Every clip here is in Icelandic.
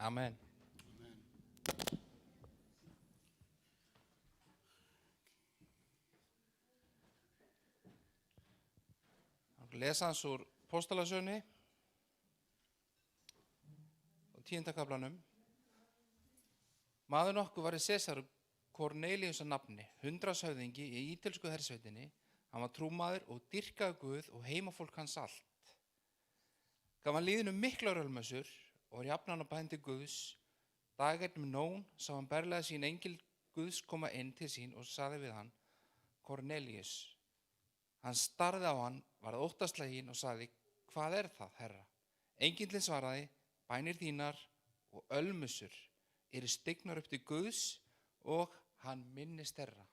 Amen. Lesa hans úr Póstalagsögunni og 10. kaflanum. Maður nokkuð var Sesar Kornelíus að nafni, 100-höfðingi í ítölsku hersveitinni. Hann var trúmaður og dýrkaði Guð og heimafólk hans allt. Gaf hann liðinu miklar ölmössur og var jafnan á bæn til Guðs. Dagarnum nón sá hann berlega sín engil Guðs koma inn til sín og sagði við hann, Kornelíus. Hann starði á hann, varð óttasleginn og sagði, hvað er það, herra? Engillinn svaraði, bænir þínar og ölmössur eru stignar upp til Guðs og hann minnist þeirra.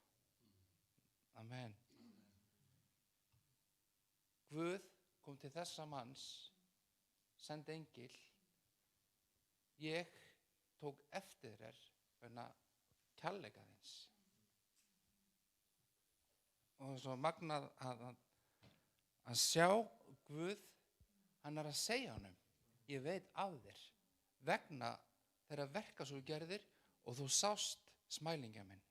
Amen. Guð kom til þessa manns, sendi engil. Ég tók eftir þér vegna kærleika þíns. Og svo magnað að sjá Guð, hann að segja honum, ég veit af þér, vegna þeirra verka svo gerðir og þú sást smælingja minn.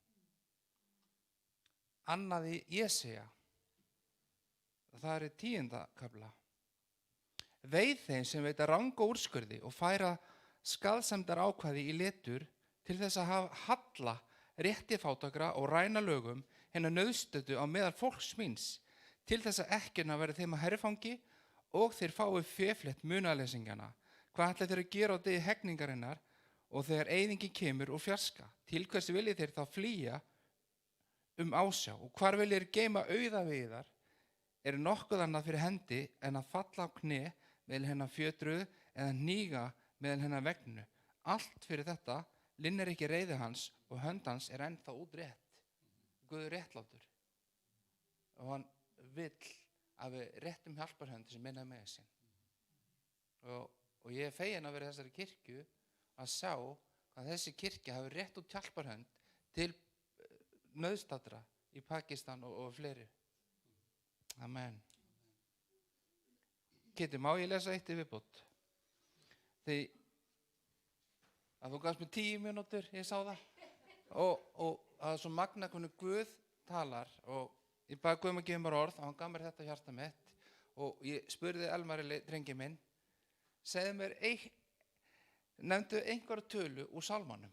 Annaði Jesaja, það er í 10. kafla. Veið þeim sem veita ranga úrskurði og færa skaðsemdar ákvæði í letur til þess að hafa halla rétti fátækra og ræna lögum hinna nauðstöddu á meðal fólks míns, til þess að ekkjuna verði þeim að herfangi og þeir fái féflett munaðleysingana. Hvað ætla þeir að gera á degi hegningarinnar og þegar eyðingin kemur og fjarska? Til hvers viljið þeir þá flýja ásjá og hvar viljið þeir geyma auðaveiðar? Er nokkuð annað fyrir hendi en að falla á kné meðal hennar fjötruð eða hníga meðal hennar vegnu? Allt fyrir þetta linnir ekki reiði hans og hönd hans er ennþá útrétt. Guð er réttlátur og hann vill að við réttum hjálparhönd sem minna með sín. Og ég er feginn að vera í þessari kirkju að sjá að þessi kirkja hafi rétt út hjálparhönd til nauðstaddra í Pakistan og fleiri. Amen. Kitty, má ég lesa eitt í viðbót? Því að þú gafst mér 10 mínútur, ég sá það. Og það er svo magna hvernig Guð talar og ég bað Guð að gefa mér orð og hann gaf mér þetta hjarta mitt og ég spurði Elmari, drengi minn, segðu mér, nefndu einhverja tölu úr sálmanum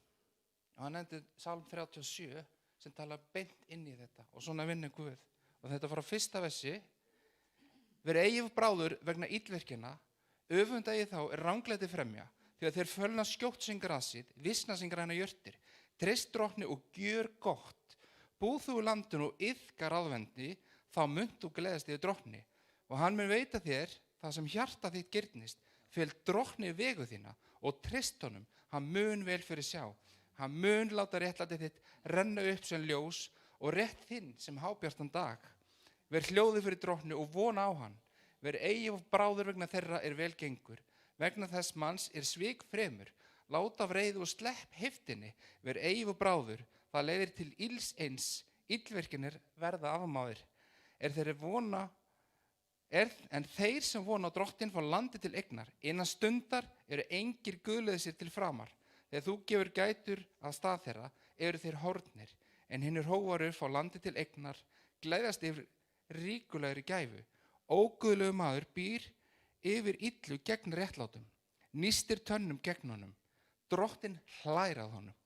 og hann nefndi sálm 37 sem talar beint inn í þetta og svona vinnur Guð og þetta frá fyrsta versi. Verið eigi bráður vegna illverkina, öfunda ég þá er ranglæti fremja, því að þeir fölna skjótt sem grasið, visna sem græna jörtir, treyst drottni og gjör gott. Búð þú í landinu og iðka ráðvendi, þá munt þú gleðast yfir drottni. Og hann mun veita þér það sem hjarta þitt girnist, fel drottni vegu þína og treyst honum, hann mun vel fyrir sjá. Hann mun láta réttlæti þitt renna upp sem ljós og rétt þinn sem hábjartan dag. Ver hljóði fyrir drottni og vona á hann. Ver eigi bráður vegna þeirra er vel gengur. Vegna þess manns er svik fremur. Láta af reiði og slepp heftinni. Ver eigi bráður. Það leiðir til ills eins. Illverkinir verða afmáðir. En þeir sem vona á drottin fá landi til eignar. Innan stundar eru engir guðleiðsir til framar. Þegar þú gefur gætur að stað þeirra, eru þeir horfnir. En hinnir hóvarur fá landi til eignar, gleðjast yfir ríkulegri gæfu. Óguðlegu maður býr yfir illu gegn réttlátum, nístir tönnum gegn honum. Drottinn hlær að honum.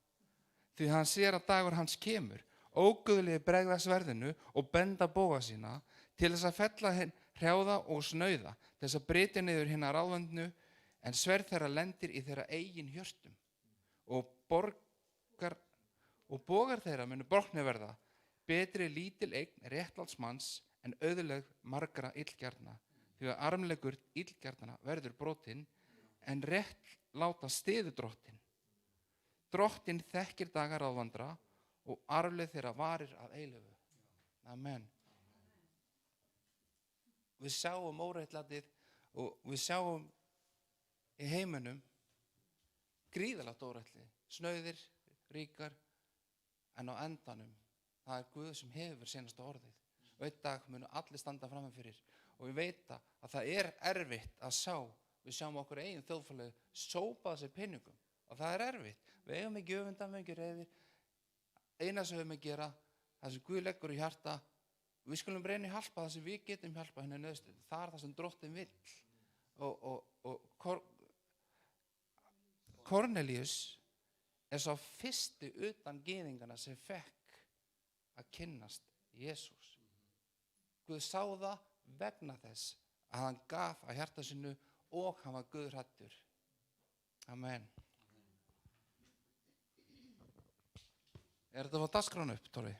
Því hann sér að dagur hans kemur, óguðlegi bregða sverðinu og benda bóga sína til þess að fella hinn hrjáða og snauða, til þess að breyta niður hinna ráðvöndnu, en sverð þeirra lendir í þeirra eigin hjörtum. Og bogar þeirra munu brotni verða, betri lítil eign réttláts manns en auðleg margra illgjarna, því að armlegur illgjarnana verður brotinn, en rétt láta stiðu drottin. Drottin þekkir dagar ráðvandra og arfleið þeirra varir að eilífu. Amen. Við sjáum óréttlætið og við sjáum í heiminum gríðalegt óréttlæti, snauðir, ríkar, en á endanum það er Guð sem hefur seinasta orðið. Og einn dag munu allir standa frammi fyrir og við veita að það er erfitt að sjá, við sjáum okkur eigin þjóðfélagi sópa sér peningum og það erfitt. Við eigum ekki öfunda, við eigum ekki reiðir. Eina sem við eigum að gera, það sem Guð leggur í hjarta, við skulum reyna að hjálpa það sem við getum hjálpa henni nauðstöðu. Það það sem Drottinn vill. Og Kornelíus sá fyrsti utan gyðingana sem fekk að kynnast Jesús. Guð sá það vegna þess að hann gaf að hjarta sinu og hann var guðhræddur. Amen. Þetta var dagskráin upp, Torfi?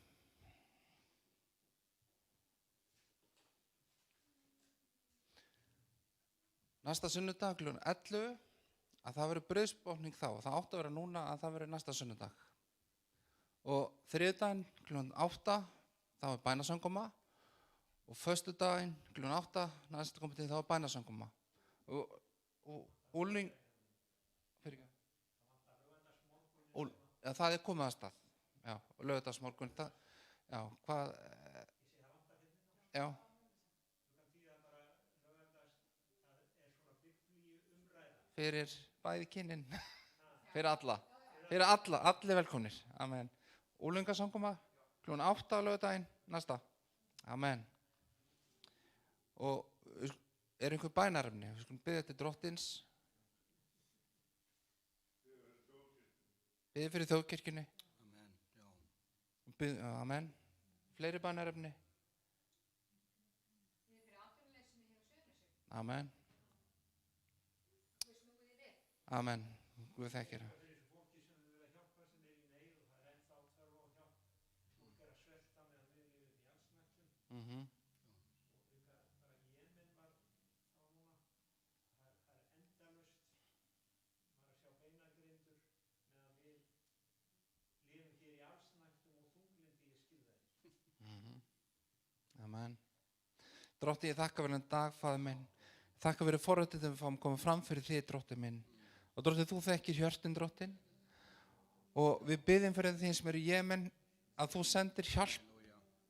Næsta sunnudag kl. 11 að það verður brauðsbókning þá. Það átti að vera núna að það verður næsta sunnudag. Og þriðjudaginn kl. 8 þá er bænasönguma og föstudaginn kl. 8 næsta komið til þá er bænasönguma. Og úling ja, það er komið að stað. Já, og laugardagsmorgun. Já, hvað já. Fyrir bæði kynin, fyrir alla, allir velkomnir, amen. Úlingasanguma, kl. 8 á laugardaginn, næsta, amen. Og er einhver bænarefni, við skulum biðja til Drottins, biðja fyrir þjóðkirkjunni, amen, fleiri bænarefni, amen. Amen. Guð þekkir það. Amen. Drottinn, ég þakka fyrir þennan dag, Faðir minn. Þakka fyrir forréttið þegar við fáum koma fram fyrir þig, Drottinn minn. Og Drottinn, þú þekkir hjörtin, Drottinn. Og við biðjum fyrir þeim sem eru í Jemen að þú sendir hjálp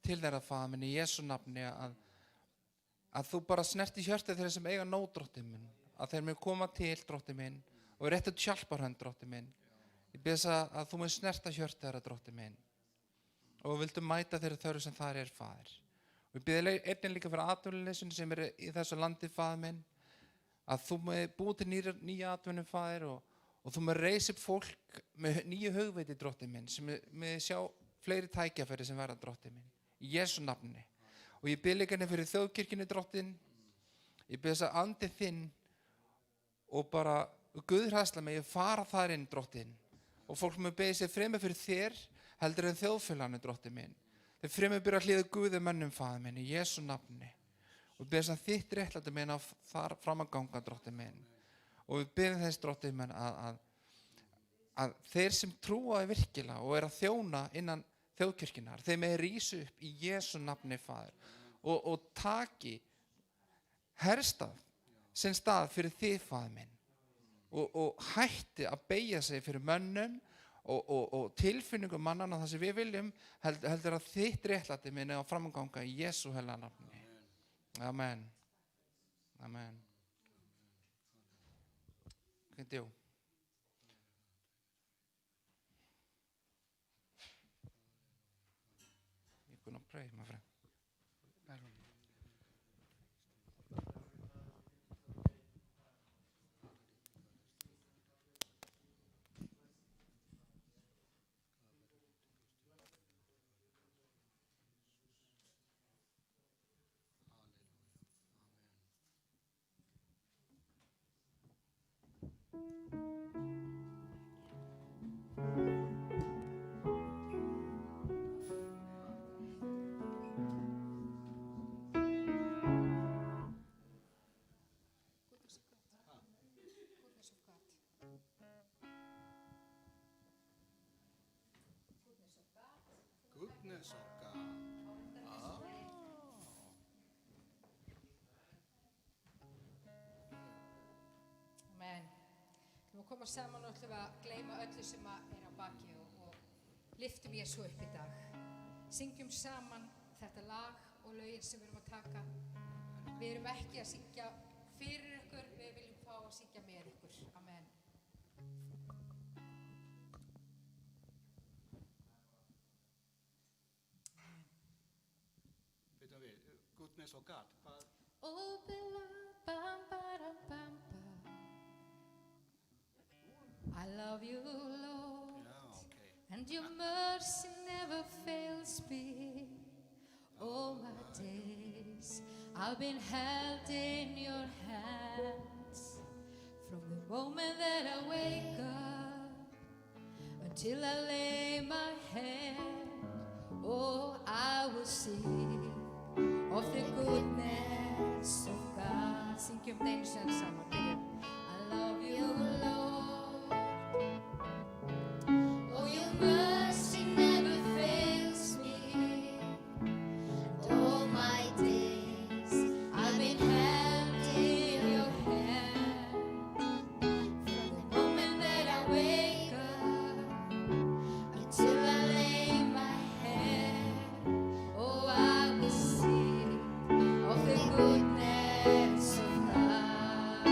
til þeirra, Faðir minn, í Jesú nafni, að þú bara snertir hjörtið þeirra sem eiga nóg, Drottinn minn. Að þeir munu koma til, Drottinn minn, og réttu hjálparhönd, Drottinn minn. Ég bið þess að þú mun snerta hjörtið þeirra, Drottinn minn. Og við vildum mæta þeirra þörf sem þar er, Faðir. Við biðjum einnig líka fyrir atvinnuleysunni sem eru í þessu landi, Faðir minn, að þú með búið til nýja atvinnu, Faðir, og þú með reisa upp fólk með nýju hugviti, Drottinn minn, sem með sjá fleiri tækjafæri sem verða, Drottinn minn, í Jesú nafni. Og ég bið líka fyrir þjóðkirkjunni, Drottinn, ég bið þess að andi þinn og bara guðhræðsla með ég fara þar inn, Drottinn, og fólk með beðið sér fremur fyrir þér heldur en þjóðfélaginu, Drottinn minn. Þeir fremur byrja að hlýða Guði mönnum, Faðir minn, í Jesú nafni. Og við byrjum að þitt réttlæti minn að þar fram að ganga, Drottinn minn. Og við byrjum þess, Drottinn minn, að þeir sem trúa virkilega og að þjóna innan þjóðkirkjunnar, þeir með rísu upp í Jesú nafni, Faðir. Og taki herstað sinn stað fyrir þig, Faðir minn. Og hætti að beygja sig fyrir mönnum og tilfinningum mannana það sem við viljum heldur að þitt réttlæti minn að framganga í Jesú heilaga nafni. Amen. Amen. Thank you. You're gonna pray, my friend. Goodness of God. Amen. Við koma saman og ætlum að gleyma öllu sem er á baki og lyftum Jesú upp í dag. Syngjum saman þetta lag og lögin sem við erum að taka. Við erum ekki að syngja fyrir ykkur, við viljum fá að syngja með ykkur. Amen. goodness of God. Hvað, Oh, beloved, bam, bam, bam, bam. I love you, Lord, já, ok. and your mercy never fails me. All my days I've been held in your hands. From the moment that I wake up until I lay my head, oh, I will sing of the goodness of God. Syngjum þetta einu sinni saman, byrjum. I love you, Lord. Oh, your mercy never fails me. All my days I've been held in your hand. From the moment that I wake up until I lay my head, oh, I will sing of the goodness of God.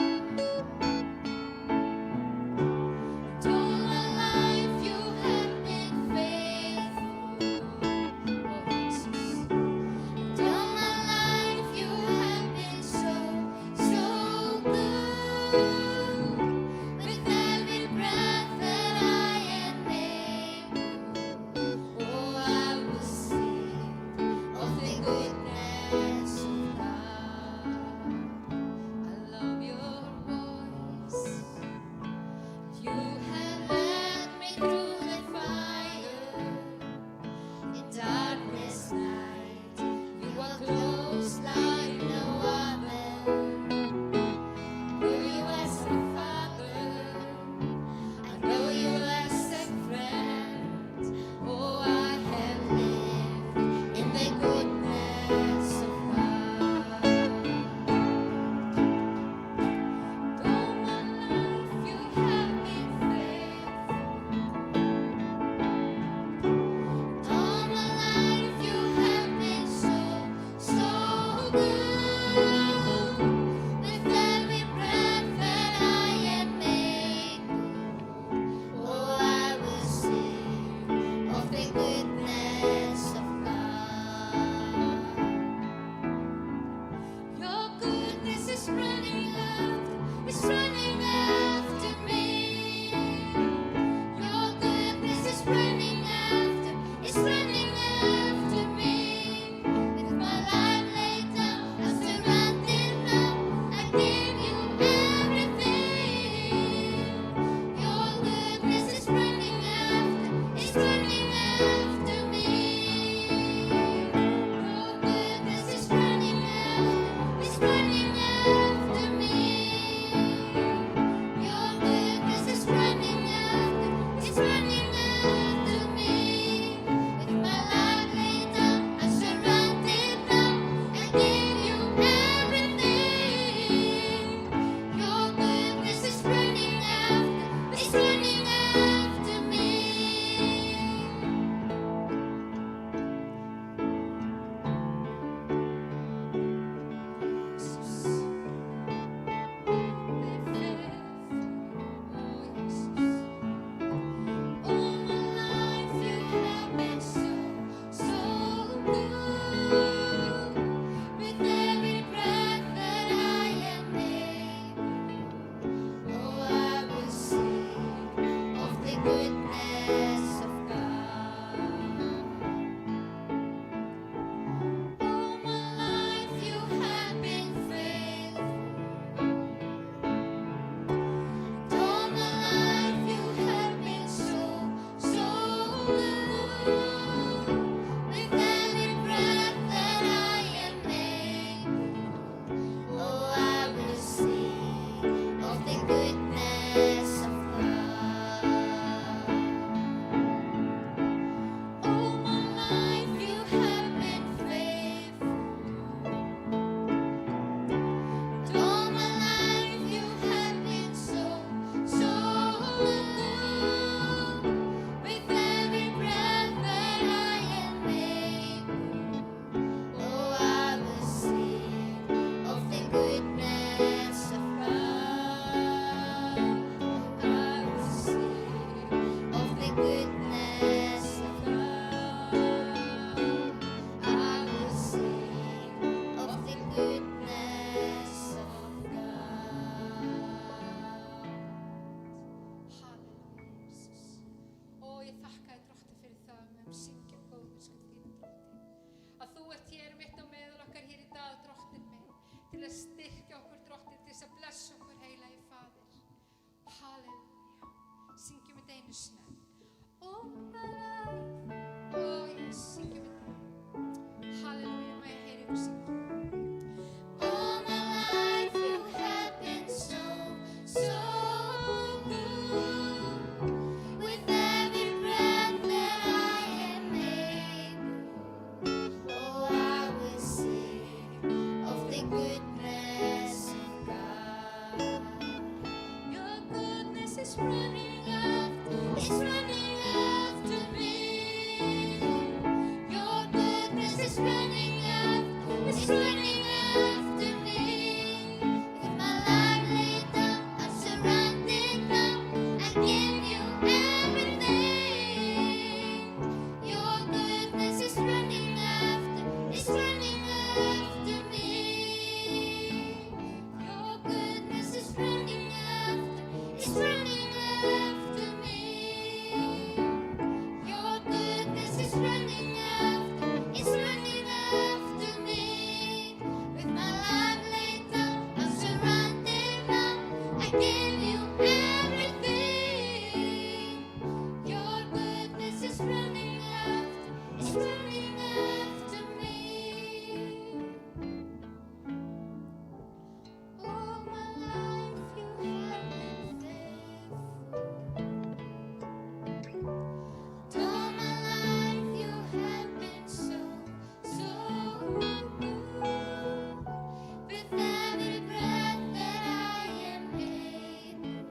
þakka þér drottinn fyrir það að við syngjum góðmennsku þínu drottinn. Að þú ert hér mitt á meðal okkar hér í dag drottinn minn til að styrkja okkur drottinn, til að blessa okkur heilagi Faðir. Halleluja. Syngjum þetta einu sinni. All my life. Ó, ég syngjum þetta. Halleluja, má ég heyra ykkur syngja. All my life you have been so, so good. With every breath that I am able, oh, I will sing of the goodness of God. Your goodness is running after me. Your goodness is running after me. With my life laid down, I'm surrounded now. I give you everything. Your goodness is running after me. Your goodness is running after me. Your goodness is running after me. With my life laid down, I'm surrounded now. I give you everything. Your goodness is running after me. All my life you have been faithful. All my life you have been so, so good. With every breath that I am able,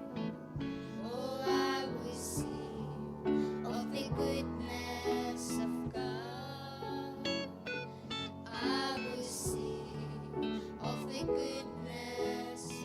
oh, I will sing of the goodness of God. I will sing of the goodness of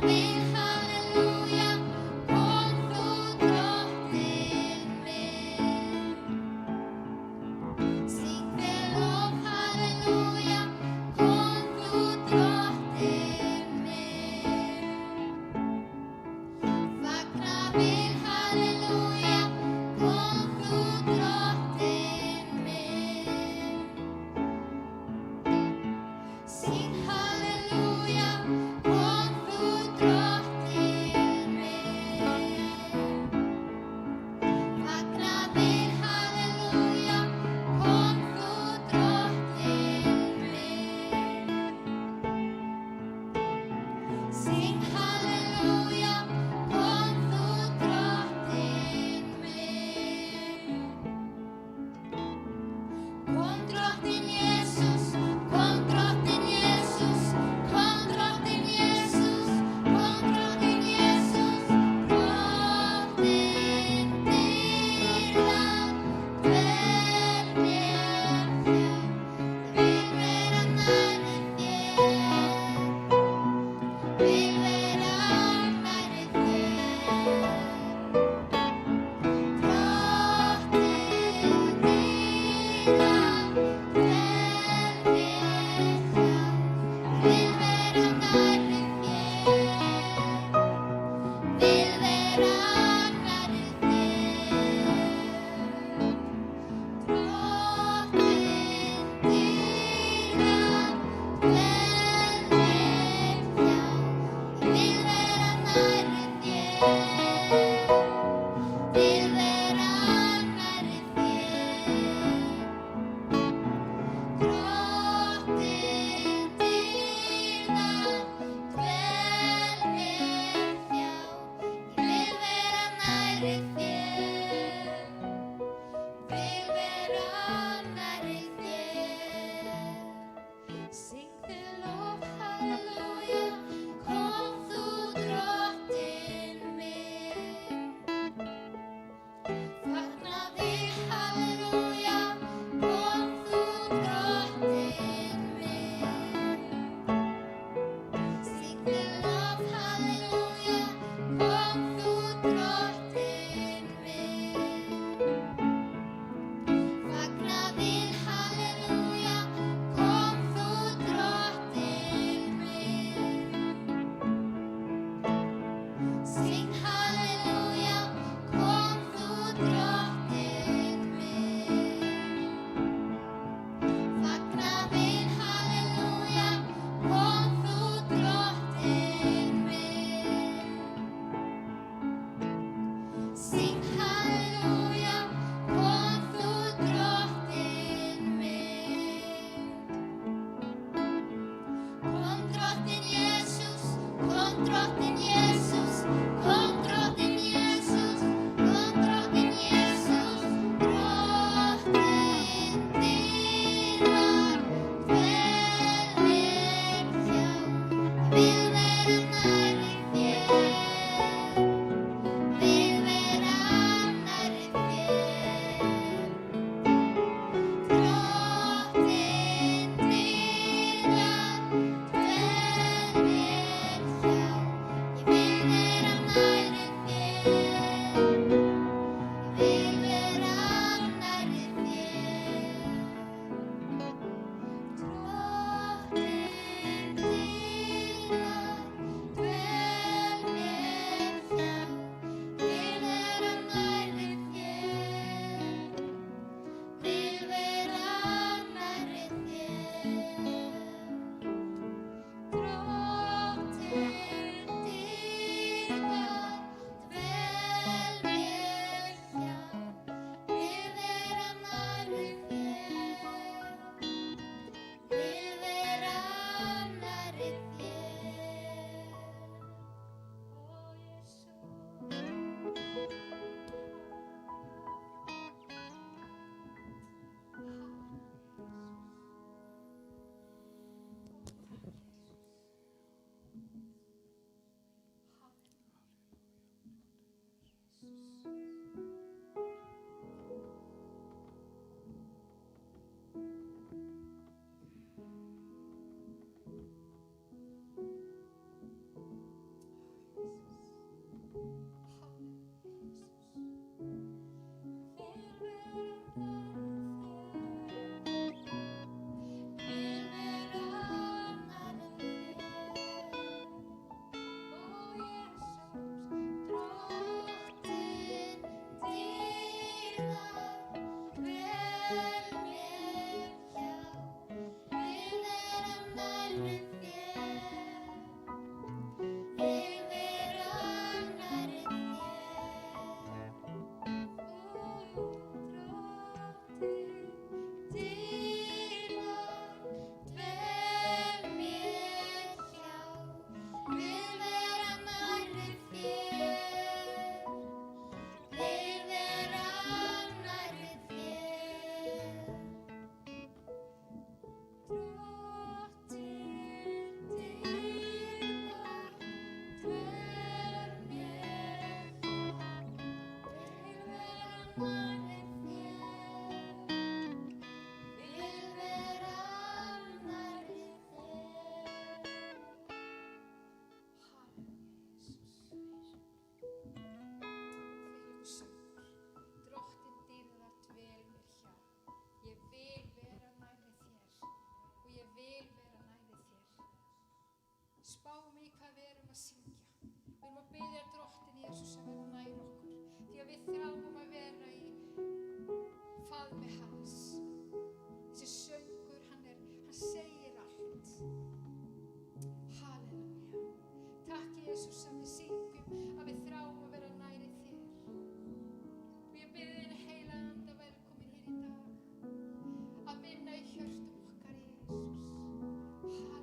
vil halleluja, kom þú drottinn minn. Syng þér lof, halleluja, kom þú drottinn minn. Fagna vil halleluja, kom þú drottinn minn. Syng halleluja, kom þú drottinn minn. Fagna vil halleluja, kom þú drottinn minn. Syng halleluja, kom þú drottinn minn. Kom drottinn Jesús, kom drottinn Jesús, kom drottinn Jesús, kom drottinn Jesús, drottinn dýrðar, dvel mér fjær, vil vera nærri þér, vil vera nærri þér. Drottinn dýrðar, dvel mér fjær, vil vera nærri þér, vil vera nærri þér. Drottinn dýrðar, dvel mér fjær, vil vera nærri þér, vil vera nærri þér. Drottinn dýrðar, dvel mér fjær, vil vera nærri þér, vil vera nærri þér. Syng þér lof, halleluja, kom þú drottinn minn. Fagna vil halleluja, kom þú drottinn minn. Syng þér lof, halleluja, kom þú drottinn minn. Fagna vil halleluja, kom þú drottinn minn. Syng halleluja, kom þú drottinn minn. Fagna vil halleluja, kom þú drottinn minn. Syng halleluja, kom þú drottinn minn. Kom drottinn Jesús, kom drottinn Jesús, kom drottinn Jesús, kom drottinn Jesús, drottinn dýrðar, dvel mér fjær, vil vera nærri þér, vil vera nærri þér. Drottinn dýrðar, dvel mér fjær, ég vil vera nærri þér, vil vera nærri þér. Drottinn dýrðar, dvel mér fjær, vil vera nærri þér, vil vera nærri þér. Drottinn dýrðar, dvel mér fjær, vil vera nærri þér, vil vera nærri þér. Ó Jesús, að við syngjum, að við þráum að vera næri þér. Og ég bið þín, heilaga anda, velkomin hér í dag, að vinna í hjörtum okkar, Jesús. Halleluja.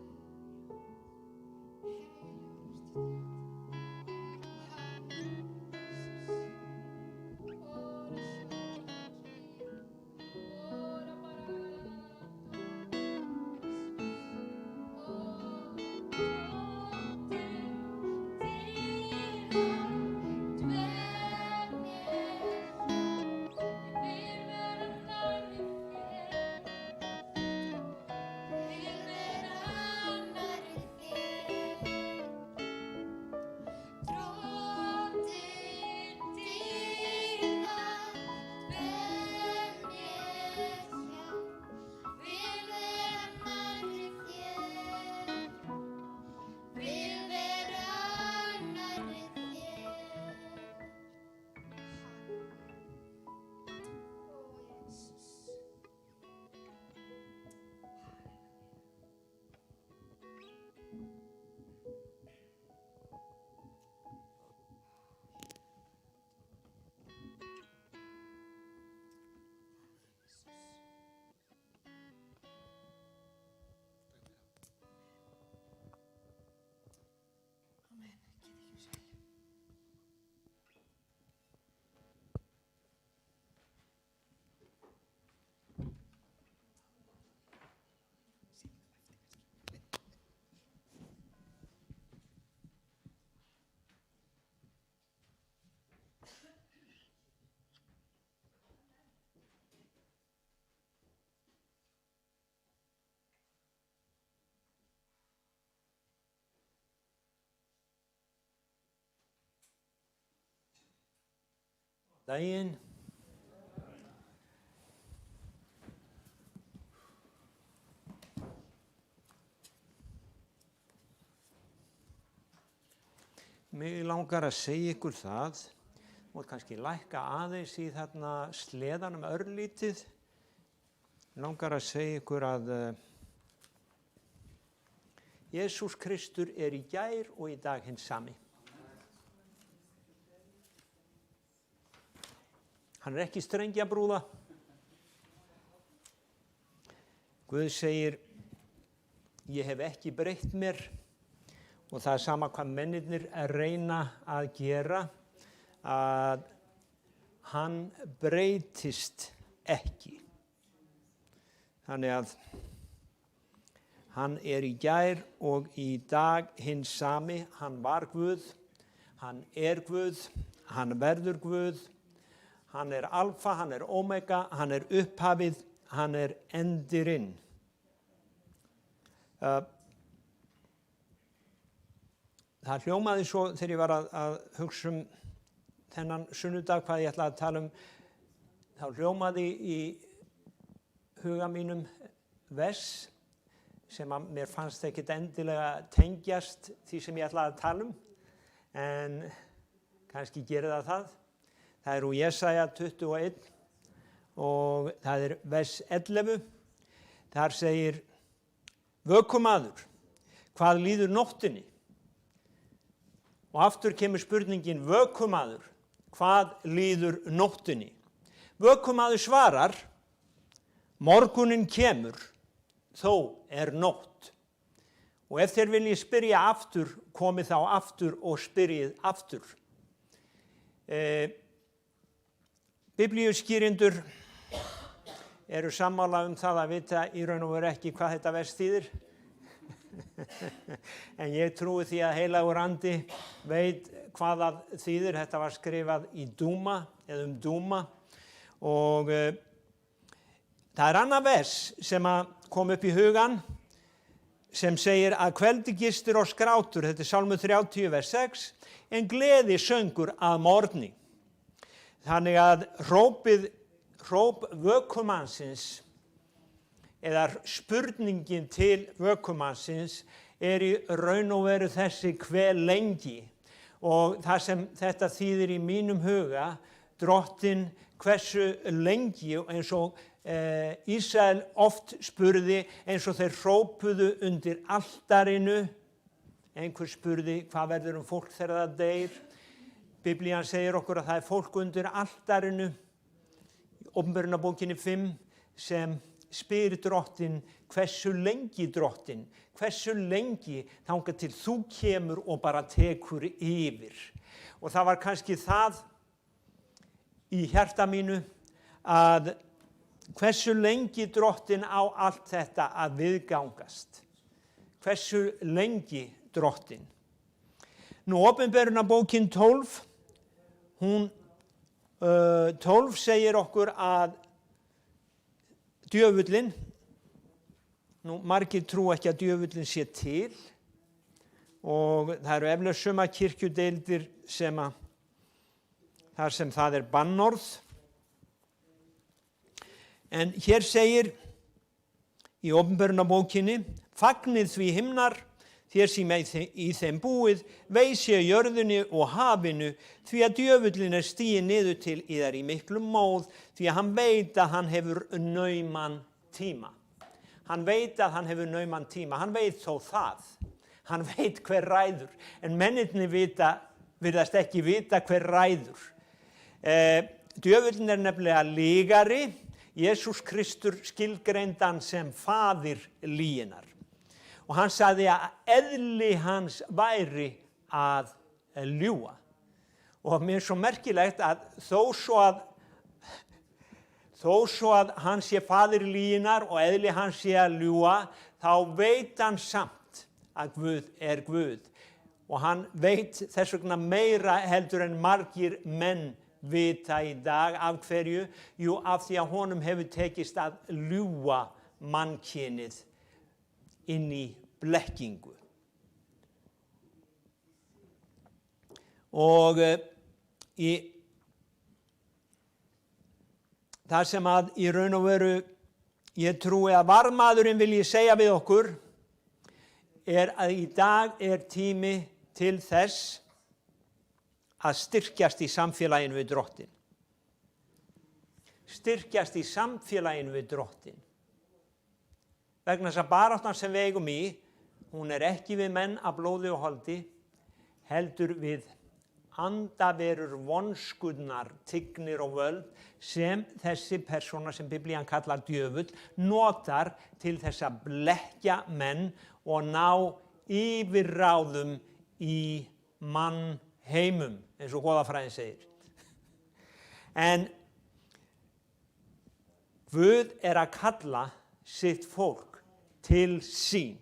Daginn. Mig langar að segja ykkur það, og kannski lækka aðeins í þarna sleðanum örlítið. Langar að segja ykkur að Jesús Kristur er í gær og í dag hinn sami. Hann er ekki strengjabrúða. Guð segir, ég hef ekki breytt mér, og það er sama hvað mennirnir reyna að gera, að hann breytist ekki. Þannig að hann er í gær og í dag hinn sami. Hann var Guð, hann er Guð, hann verður Guð. Hann er alfa, hann er omega, hann er upphafið, hann er endirinn. Það hljómaði svo þegar ég var að hugsa þennan sunnudag hvað ég ætlaði að tala þá hljómaði í huga mínum vers sem að mér fannst ekkert endilega tengjast því sem ég ætlaði að tala en kannski gerir það. Það er úr Jesaja 21 og það er vers 11. Þar segir, vökumaður, hvað líður nóttinni? Og aftur kemur spurningin, vökumaður, hvað líður nóttinni? Vökumaður svarar, morgunin kemur, þó er nótt. Og ef þér viljið spyrja aftur, komið þá aftur og spyrjið aftur. Biblíuskýrendur eru sammála það að vita í raun og veru ekki hvað þetta vers þýðir. En ég trúi því að heilagur andi veit hvað það þýðir. Þetta var skrifað í Dúma eða Dúma og það er annað vers sem kom upp í hugan sem segir að kveldi gistir og skrátur, þetta er Sálmur 30 vers 6, en gleði söngur að morgni. Þannig að hróp vökumannsins eða spurningin til vökumannsins er í raun og veru þessi hve lengi og það sem þetta þýðir í mínum huga, drottinn hversu lengi eins og Ísrael oft spurði eins og þeir hrópuðu undir altarinu, Einhver spurði hvað verður fólk þegar það deyr. Biblían segir okkur að það fólk undir altarinu, Opinberunarbókinni 5, sem spyr Drottinn, hversu lengi Drottinn, hversu lengi þangað til þú kemur og bara tekur yfir. Og það var kannski það í hjarta mínu að hversu lengi Drottinn á allt þetta að viðgangast. Hversu lengi Drottinn. Nú, Opinberunarbókin 12, 12 segir okkur að djöfullinn, nú margir trú ekki að djöfullinn sé til og það eru eflaust suma kirkjudeildir þar sem það bannorð. En hér segir í Opinberunarbókinni, fagnið því himnar, þér sem í þeim búið, veisi á jörðinni og hafinu, því að djöfullinn stiginn niður til yðar í miklum móð, því að hann veit að hann hefur nauman tíma. Hann veit að hann hefur nauman tíma, hann veit þó það. Hann veit hver ræður, en mennirnir virðast ekki vita hver ræður. Djöfullinn nefnilega lygari, Jesús Kristur skilgreindan sem faðir lyginnar. Og hann sagði að eðli hans væri að ljúga. Og mér er svo merkilegt að þó svo að hann sé faðir lyginnar og eðli hans sé að ljúga, þá veit hann samt að Guð er Guð. Og hann veit þess vegna meira heldur en margir menn vita í dag. Af hverju? Jú, af því að honum hefur tekist að ljúga mannkynið inn í blekkingu. Og það sem að í raun og veru ég trúi að varmaðurinn vilji segja við okkur að í dag tími til þess að styrkjast í samfélaginu við Drottinn. Styrkjast í samfélaginu við Drottinn. Vegna þess að baráttan sem við eigum í, hún ekki við menn af blóði og holdi, heldur við andaverur vonskunnar, tignir og völd sem þessi persóna sem Biblían kallar djöfull notar til þess að blekkja menn og ná yfirráðum í mannheimum, eins og goðafræðin segir. En Guð að kalla sitt fólk til sín.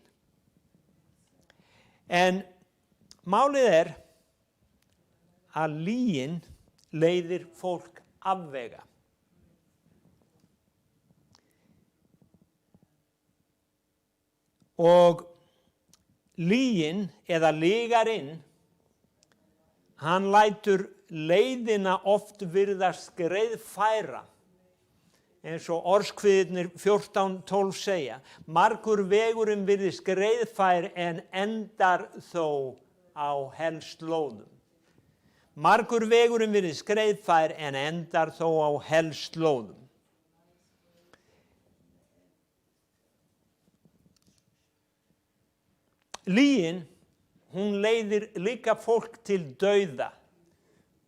En málið að lygin leiðir fólk afvega. Og lygin eða lygarinn, hann lætur leiðina oft virðast greiðfæra. Eins og orðskviðirnir 14:12 segja, margur vegurinn virðist greiðfær en endar þó á helslóðum. Margur vegurinn virðist greiðfær en endar þó á helslóðum. Lygin, hún leiðir líka fólk til dauða,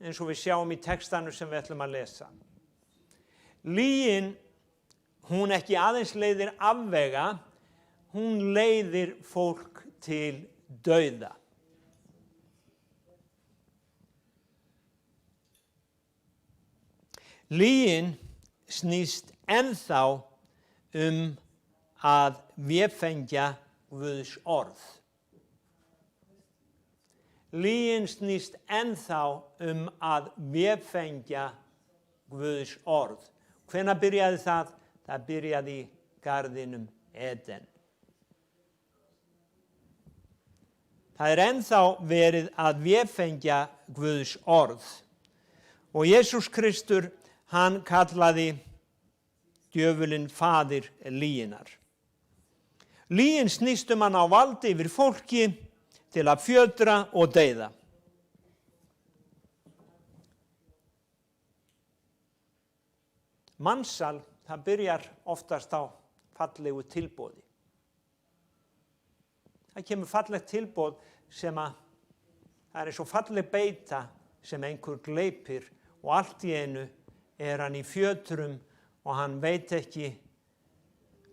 eins og við sjáum í textanu sem við ætlum að lesa. Lygin, hún ekki aðeins leiðir afvega, hún leiðir fólk til dauða. Lygin snýst ennþá að vefengja Guðs orð. Lygin snýst ennþá að vefengja Guðs orð. Hvenær byrjaði það? Það byrjaði í garðinum Eden. Það ennþá verið að vefengja Guðs orð. Og Jesús Kristur, hann kallaði djöfulinn faðir lyginnar. Lygin snýst hann á valdi yfir fólki til að fjötra og deyða. Mansal, það byrjar oftast á fallegu tilboði. Það kemur fallegt tilboð sem það er svo falleg beita sem einhver gleypir og allt í einu hann í fjötrum og hann veit ekki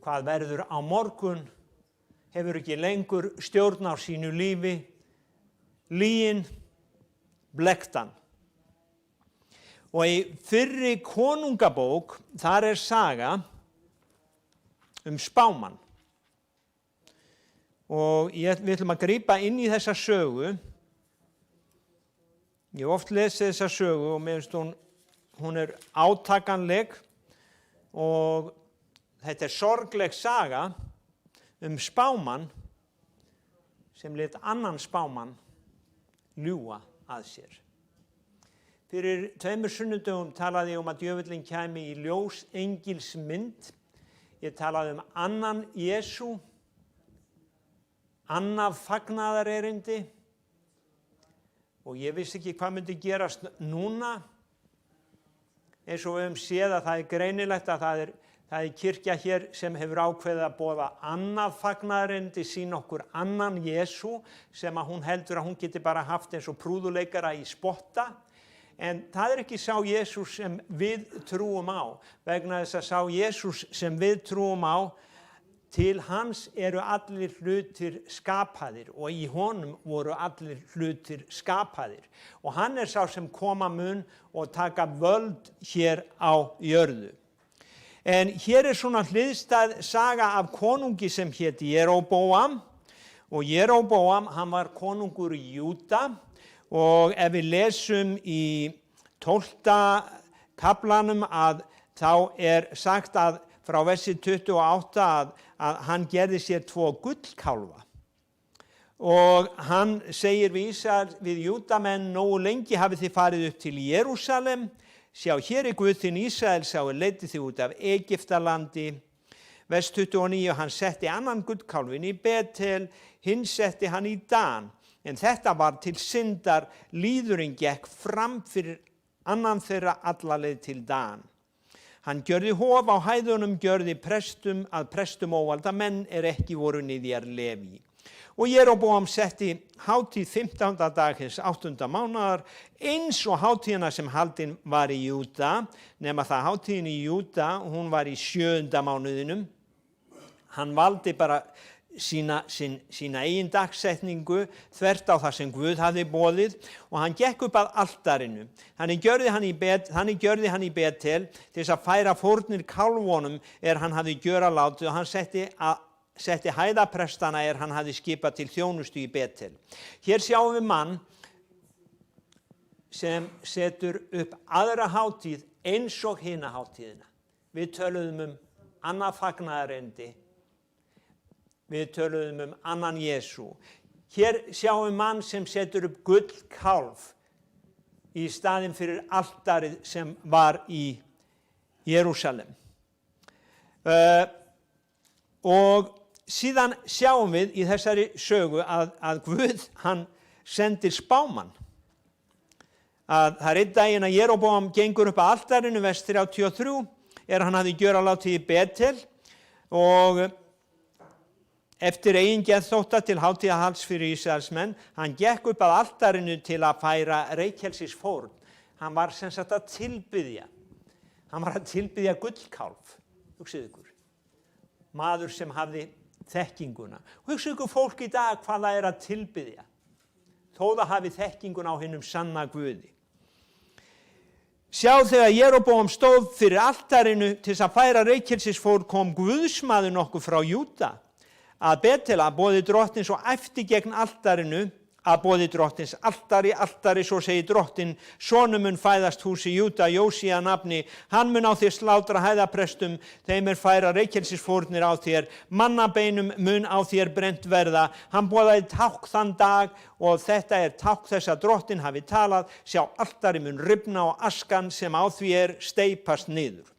hvað verður á morgun, hefur ekki lengur stjórn á sínu lífi, lygin, blekktan. Og í fyrri konungabók, þar saga spámann. Og við ætlum að grípa inn í þessa sögu. Ég hef oft lesið þessa sögu og mér finnst hún átakanleg og þetta sorgleg saga spámann sem lét annan spámann ljúga að sér. Fyrir 2 sunnudögum talaði ég að djöfullinn kæmi í ljós engilsmynd. Ég talaði annan Jesú, annað fagnaðarerindi og ég vissi ekki hvað myndi gerast núna. Eins og við höfum séð að það greinilegt að það er kirkja hér sem hefur ákveðið að boða annað fagnaðarerindi, sýna okkur annan Jesú sem að hún heldur að hún geti bara haft eins og prúðuleikara í spotta. En það ekki sá Jesús sem við trúum á, vegna þess að sá Jesús sem við trúum á, til hans eru allir hlutir skapaðir og í honum voru allir hlutir skapaðir. Og hann sá sem koma mun og taka völd hér á jörðu. En hér svona hliðstæð saga af konungi sem hét Jeróboam og Jeróboam, hann var konungur í Júda. Og ef við lesum í 12. kaflanum að þá sagt að frá versi 28 að hann gerði sér 2 gullkálfa. Og hann segir við Júdamenn, nógu lengi hafið þið farið upp til Jerúsalem, sjá hér Guð þinn Ísrael sá leiddi þið út af Egyptalandi. Vers 29, hann setti annan gullkálfinn í Betel, hinn setti hann í Dan. En þetta var til syndar, lýðurinn gekk fram fyrir annan þeirra alla leið til Dan. Hann gjörði hof á hæðunum, gjörði prestum að prestum óvalda menn ekki voru niðjar Leví. Og Jeróboam setti hátíð 15. dag hins 8. mánaðar, eins og hátíðina sem haldin var í Júda, nema það hátíðin í Júda, hún var í 7. mánuðinum. Hann valdi bara sína eigin dagsetningu þvert á það sem Guð hafði boðið og hann gekk upp að altarinu. Þannig gjörði hann í Betel til þess að færa fórnir kálfunum hann hafði gjöralátið og hann setti hæðaprestana hann hafði skipað til þjónustu í Betel. Hér sjáum við mann sem setur upp aðra hátíð eins og hina hátíðina. Við töluðum annað fagnaðarerindi. Við töluðum annan Jesú. Hér sjáum við mann sem setur upp gullkálf í staðinn fyrir altarið sem var í Jerúsalem. Og síðan sjáum við í þessari sögu að Guð, hann sendir spámann. Að það einn daginn að Jeróboam gengur upp að altarinu, vers 33, hann hafði gjöralátið í Betel og eftir eigin geðþótta til hátíðahalds fyrir Ísraelsmenn, hann gekk upp að altarinu til að færa reykelsisfórn. Hann var sem sagt að tilbiðja. Hann var að tilbiðja gullkálf, hugsið ykkur. Maður sem hafði þekkinguna. Hugsið ykkur fólk í dag hvað það að tilbiðja. Þó það hafi þekkinguna á hinum sanna Guði. Sjá þegar Jeróboam stóð fyrir altarinu til þess að færa reykelsisfórn kom Guðsmaður nokkuð frá Júda. Að Betel að boði drottins og æpti gegn altarinu, að boði drottins altari, svo segir drottin, sonur mun fæðast húsi Júda, Jósía nafni, hann mun á þér slátra hæðaprestum, þeim færa reykelsisfórnir á þér, mannabeinum mun á þér brennt verða, hann boðaði tákn þann dag og þetta tákn þess að drottin hafi talað, sjá altari mun rifna og askan sem á því steypast niður.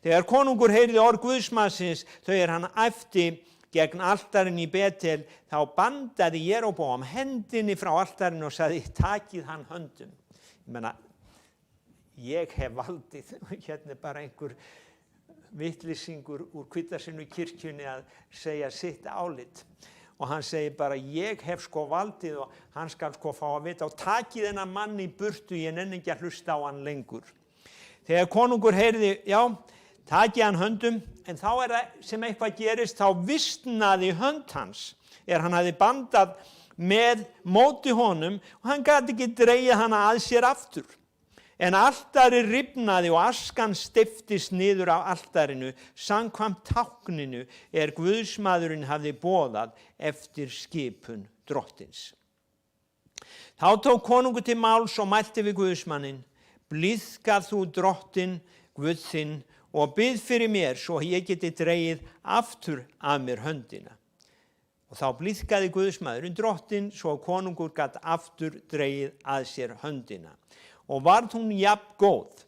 Þegar konungur heyrði orð Guðsmannsins, hann æpti gegn altarinn í Betel, þá bandaði Jeróboam hendinni frá altarinu og sagði, takið hann höndum. Ég hef valdið, hérna bara einhver vitlýsingur úr Hvítasunnu kirkjunni að segja sitt álit. og hann segir bara, ég hef sko valdið og hann skal sko fá að vita og takið þennan mann í burtu, ég nenni ekki að hlusta á hann lengur. Þegar konungur heyrði, já, takið hann höndum, en þá það sem eitthvað gerist, þá vistnaði hönd hans, hann hafði bandað með móti honum og hann gat ekki dregið hana að sér aftur. En altari rifnaði og askan steyptist niður af altarinu, samkvæmt tákninu Guðsmaðurinn hafði boðað eftir skipun drottins. Þá tók konungur til máls og mælti við Guðsmanninn, blíðkað þú drottin Guð þinn og bið fyrir mér svo ég geti dregið aftur af mér höndina. Og þá blíðkaði Guðsmaðurinn drottin svo konungur gat aftur dregið að sér höndina. Og varð hún jafn góð.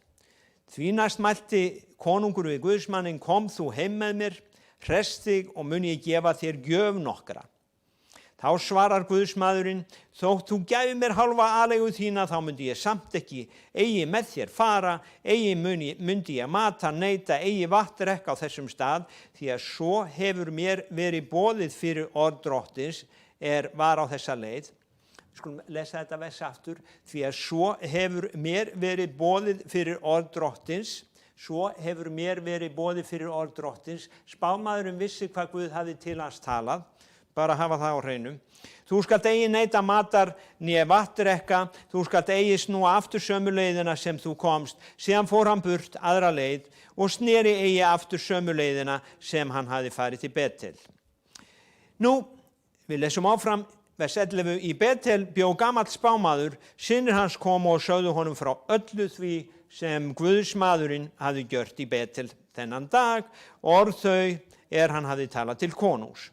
Því næst mælti konungur við Guðsmanninn, kom þú heim með mér, hress þig og mun ég gefa þér gjöf nokkra. Þá svarar Guðsmaðurinn, þótt þú gæfi mér hálfa aleigu þína, þá myndi ég samt ekki eigi með þér fara, eigi myndi ég mata, neita, eigi vatn drekka á þessum stað, því að svo hefur mér verið boðið fyrir orð drottins, var á þessa leið. Skulum lesa þetta vers aftur, því að svo hefur mér verið boðið fyrir orð drottins, svo hefur mér verið boðið fyrir orð drottins. Spámaðurinn vissi hvað Guð hafði til hans talað, bara hafa það á hreinu. Þú skalt eigi neita matar né vatn drekka, þú skalt eigi snúa aftur sömu leiðina sem þú komst. Síðan fór hann burt aðra leið og sneri eigi aftur sömu leiðina sem hann hafði farið til Betel. Nú, við lesum áfram vers 11. Í Betel bjó gamall spámaður, synir hans komu og sögðu honum frá öllu því sem Guðsmaðurinn hafði gjört í Betel þennan dag, orð þau hann hafði talað til konungs.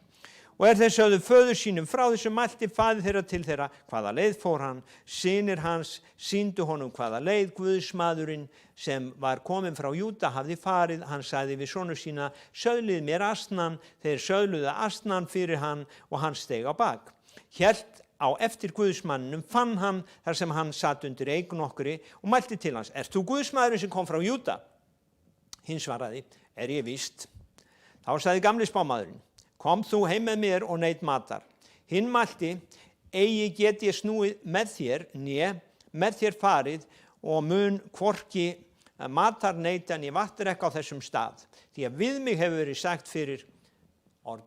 Og þeir sögðu föður sínum frá þessu, mælti faðir þeirra til þeirra, hvaða leið fór hann, synir hans sýndu honum hvaða leið Guðsmaðurinn sem var kominn frá Júda hafði farið. Hann sagði við sonur sína, söðlið mér asnan, þeir söðluðu asnan fyrir hann og hann steig á bak. Hélt á eftir Guðsmanninum, fann hann þar sem hann satt undir eig nokkri og mælti til hans, ert þú Guðsmaðurinn sem kom frá Júda? Hinn svaraði, ég víst. Þá sagði gamli spámaðurinn, kom þú heim með mér og neyt matar. Hinn mælti, eigi get ég snúið með þér, né með þér farið og mun hvorki matar neyta né vatn drekka á þessum stað. Því að við mig hefur verið sagt fyrir orð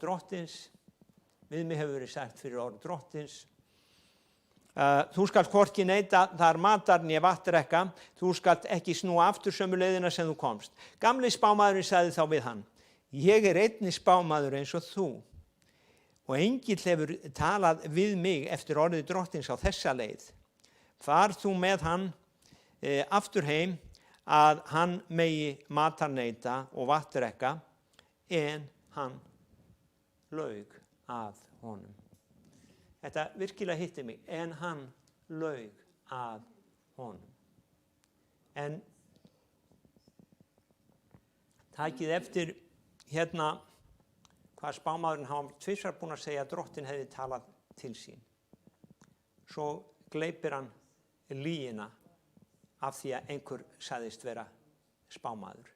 drottins, þú skalt hvorki neyta þar matar né vatn drekka, þú skalt ekki snúa aftur sömu leiðina sem þú komst. Gamli spámaðurinn sagði þá við hann, ég einnig spámaður eins og þú og engill hefur talað við mig eftir orðið drottins á þessa leið. Far þú með hann aftur heim að hann megi matar neyta og vatn drekka, en hann laug að honum. Þetta virkilega hitti mig, en hann laug að honum. En takið eftir hérna hvað spámaðurinn hafa tvisvar búinn að segja að drottin hefði talað til sín. Svo gleypir hann lygina af því að einhver sagðist vera spámaður.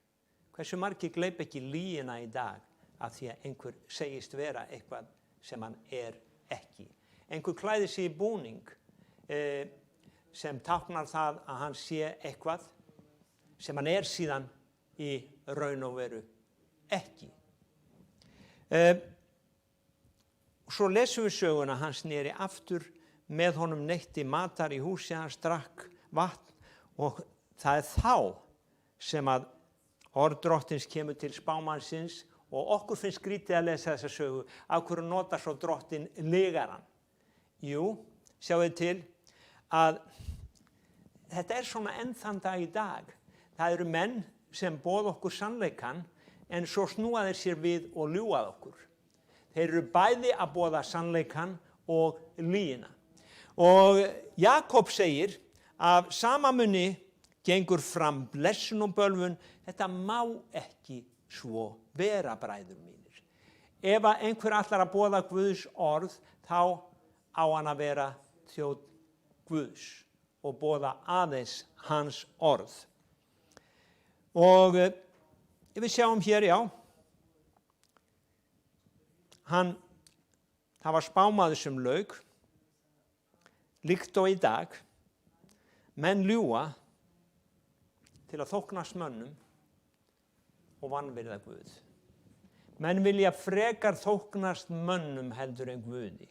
Hversu margir gleypa ekki lygina í dag af því að einhver segist vera eitthvað sem hann ekki. Einhver klæðir sig í búning sem táknar það að hann sé eitthvað sem hann síðan í raun og veru ekki. Svo lesum við söguna, hann sneri aftur, með honum neytti matar í húsi, hans drakk vatn og það þá sem að orð drottins kemur til spámannsins og okkur finnst skrítið að lesa þessa sögu. Af hverju notar svo drottin lygarann? Jú, sjáðu til að þetta svona enn þann dag í dag. Það eru menn sem boða okkur sannleikann en svo snúa þeir sér við og ljúga okkur. Þeir eru bæði að boða sannleikann og lygina. Og Jakob segir, af sama munni gengur fram blessun og bölvun, þetta má ekki svo vera, bræður mínir. Ef einhver ætlar að boða Guðs orð, þá á hann að vera þjónn Guðs og boða aðeins hans orð. Og við sjáum hér, já, það var spámaður sem lauk, líkt og í dag, menn ljúga til að þóknast mönnum og vanvirða Guð. Menn vilja frekar þóknast mönnum heldur en Guði.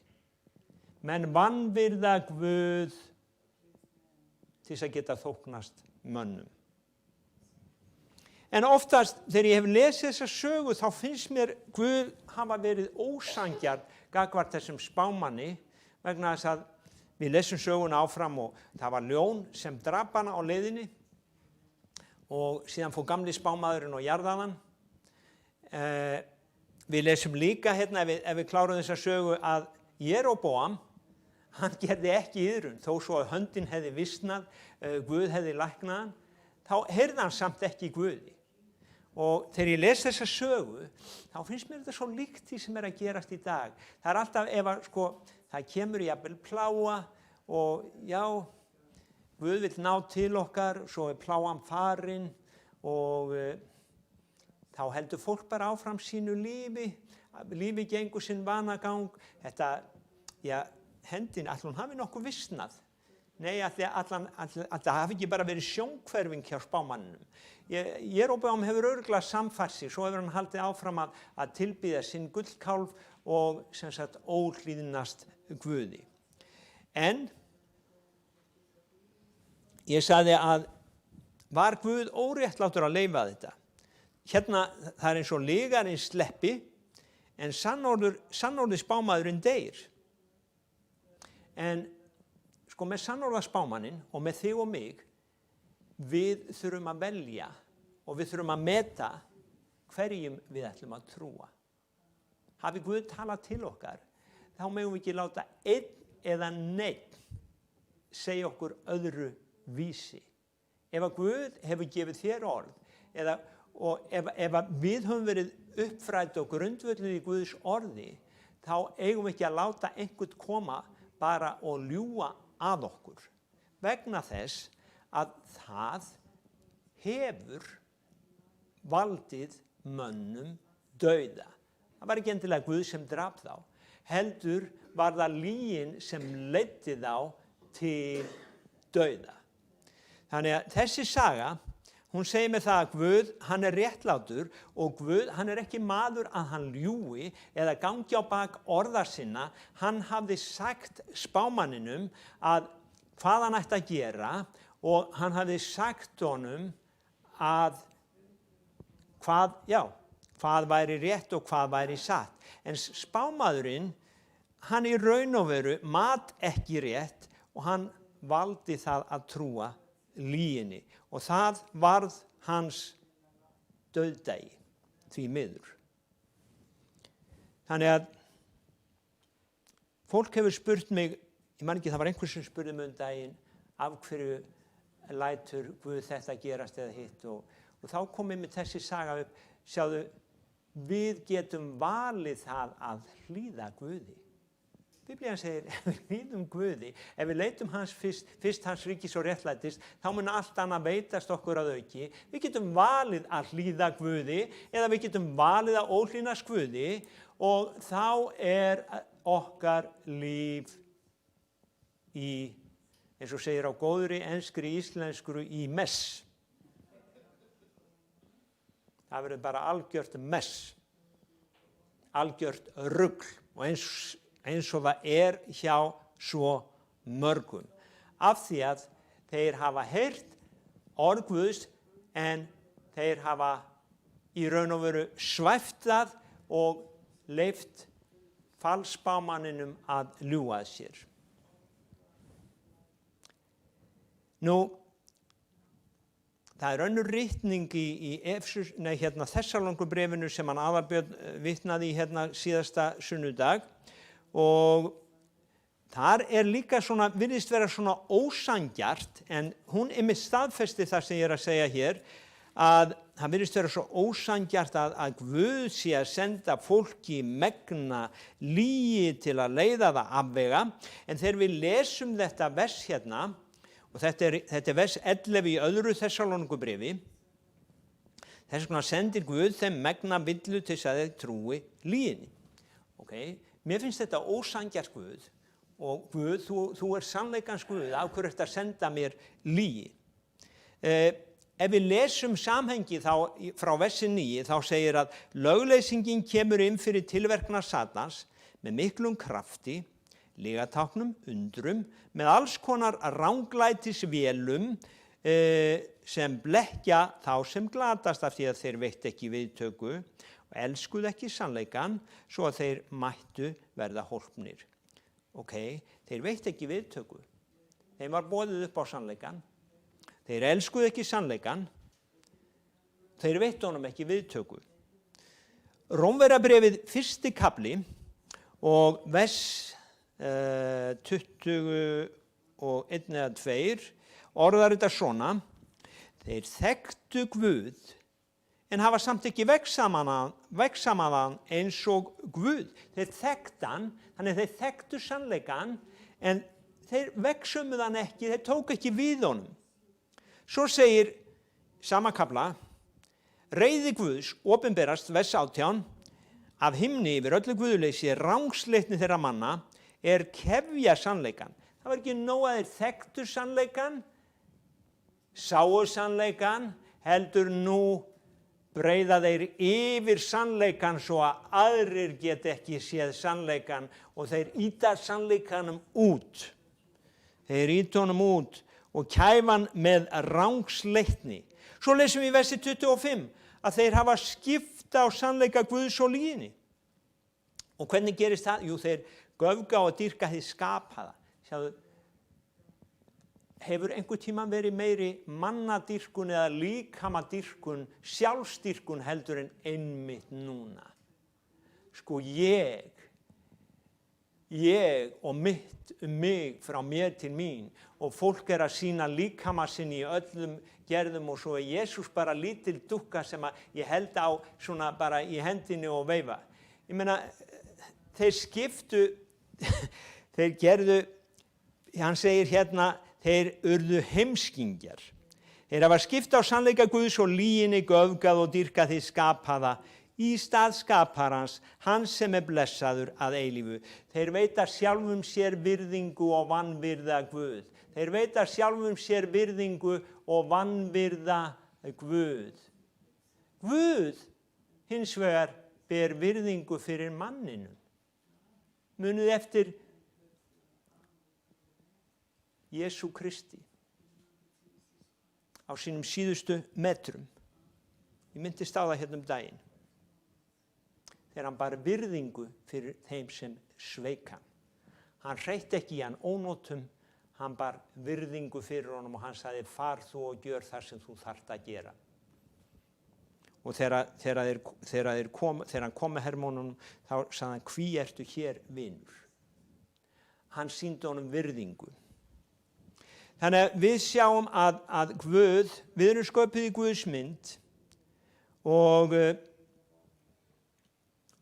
Menn vanvirða Guð til þess að geta þóknast mönnum. En oftast þegar ég hef lesið þessa sögu þá finnst mér Guð hafa verið ósanngjarn gagnvart þessum spámanni vegna þess að við lesum söguna áfram og það var ljón sem drap hana á leiðinni og síðan fór gamli spámaðurinn og jarðaði hann. Við lesum líka hérna ef við klárum þessa sögu að Jeroboam, hann gerði ekki iðrun þó svo að höndin hefði visnað, Guð hefði læknað hann, þá heyrði hann samt ekki Guði. Og þegar ég les þessa sögu, þá finnst mér þetta svo líkt því sem að gerast í dag. Það er alltaf ef að það kemur jafnvel plága og já, Guð vill ná til okkar, svo er plágan farin og þá heldur fólk bara áfram sínu lífi, lífi gengur sinn vanagang. Þetta, já, hendin, ætli hún hafi nokkuð visnað. Nei, ætli það hafi ekki bara verið sjónkverfing hjá spámanninum. Jeroboam hefur örugglega samfært sig, svo hefur hann haldið áfram að tilbiðja sinn gullkálf og sem sagt óhlýðnast Guði. En ég sagði að var Guð óréttlátur að leyfa þetta? Hérna, það er eins og lygarinn sleppi, en sannorðið spámaðurinn deyr. En með sannorða spámaninn og með þig og mig, við þurfum að velja og við þurfum að meta hverjum við ætlum að trúa. Hafi Guð talað til okkar, þá megum við ekki láta einn eða neinn segja okkur öðru vísi. Ef að Guð hefur gefið þér orð, og ef að við höfum verið uppfrædd og grundvölluð í Guðs orði, þá eigum við ekki að láta einhvern koma bara og ljúga að okkur. Vegna þess að það hefur valdið mönnum dauða. Það var ekki endilega Guð sem drap þá, heldur var það lygin sem leiddi þá til dauða. Þannig að þessi saga, hún segir mér það að Guð, hann er réttlátur og Guð, hann er ekki maður að hann ljúgi eða gangi á bak orða sinna. Hann hafði sagt spámanninum að hvað hann ætti að gera og hann hafði sagt honum að hvað væri rétt og hvað væri satt. En spámaðurinn, hann í raun og veru mat ekki rétt og hann valdi það að trúa lyginni. Og það varð hans dauðdagi, því miður. Þannig að fólk hefur spurt mig, ég man ekki, það var einhver sem spurði mig daginn, af hverju lætur Guð þetta gerast eða hitt og þá kom með þessi saga upp, sjáðu, við getum valið það að hlýða Guði. Biblían segir, ef við hlýðum Guði, ef við leitum hans fyrst hans ríkis og réttlætis, þá mun allt annað veitast okkur að auki. Við getum valið að hlýða Guði eða við getum valið að óhlýðnast Guði og þá er okkar líf í, eins og segir á góðri enskri íslenskru, í mess. Það verður bara algjört mess, algjört rugl og eins og það er hjá svo mörgum. Af því að þeir hafa heyrt orð Guðs en þeir hafa í raun og veru svæft það og leyft falsspámanninum að ljúga að sér. Nú, það er önnur ritning í Þessalónikubrefinu sem hann Aðalbjörn vitnaði í síðasta sunnudag og þar er líka virðist vera svona ósanngjarnt, en hún með staðfesti það sem ég er að segja hér, að það virðist vera svo ósanngjarnt að Guð sé að senda fólki megna lygi til að leiða það afvega, en þegar við lesum þetta vers hérna, og þetta er vers 11 í öðru Þessalónikubrefi, þess vegna sendir Guð þeim megna villu til þess að þeir trúi lyginni. Okay? mér finnst þetta ósanngjarnt Guð og Guð, þú sannleikans Guð, af hverju ertu að senda mér lygi? Ef við lesum samhengi þá frá versi 9 þá segir að lögleysingin kemur inn fyrir tilverknað Satans með miklum krafti, lygatáknum, undrum, með alls konar ranglætisvélum sem blekkja þá sem glatast af því að þeir veitt ekki viðtöku og elskuðu ekki sannleikan svo að þeir mættu verða hólpnir. Ok, þeir veitt ekki viðtöku. Þeim var boðið upp á sannleikan. Þeir elskuðu ekki sannleikan. Þeir veittu honum ekki viðtöku. Rómverjabréfið 1. kafli og vers 21 eða 2 orðar þetta svona: þeir þekktu Guð en hafa samt ekki vegsamaðan eins og Guð. Þeir þekktu hann, þannig þeir þekktu sannleikan en þeir vegsumuðu hann ekki, þeir tóku ekki við honum. Svo segir sama kafla: reiði Guðs opinberast, vers 18, af himni yfir öllu guðleysi, rangsleitni þeirra manna er kefja sannleikan. Það var ekki nóg að þeir þekktu sannleikan, sáu sannleikan, heldur nú breiða þeir yfir sannleikan svo að aðrir get ekki séð sannleikan og þeir ýta sannleikanum út. Þeir ýta honum út og kæfan með rangsleitni. Svo lesum við í versi 25 að þeir hafa skipta á sannleika Guðs og lyginni. Og hvernig gerist það? Jú, þeir göfga og dýrka hið skapaða. Sjáðu, hefur einhver tíma verið meiri mannadýrkun eða líkamadýrkun, sjálfsdýrkun heldur en einmitt núna? Sko ég og mitt mig frá mér til mín og fólk að sýna líkama sinn í öllum gerðum og svo er Jesús bara lítil dúkka sem að ég held á svona bara í hendinni og veifa. Ég meina, þeir skiptu, þeir gerðu, hann segir hérna, þeir urðu heimskingjar. Þeir hafa skipt á sannleika Guðs og lyginni göfgað og dýrkað hið skapaða í stað skaparans, hans sem er blessaður að eilífu. Þeir veita sjálfum sér virðingu og vanvirða Guð. Þeir veita sjálfum sér virðingu og vanvirða Guð. Guð hins vegar ber virðingu fyrir manninum. Munið eftir Jesú Kristi á sínum síðustu metrum. Ég myndist á það hérna daginn. Þegar hann bar virðingu fyrir þeim sem sveik hann. Hann hreytti ekki í hann ónotum, hann bar virðingu fyrir honum og hann sagði: far þú og gjör það sem þú þarft að gera. Og þegar hann kom með hermónunum, þá sagði hann: hví ertu hér, vinur? Hann sýndi honum virðingu. Þannig að við sjáum að Guð, við erum sköpuð í Guðs mynd og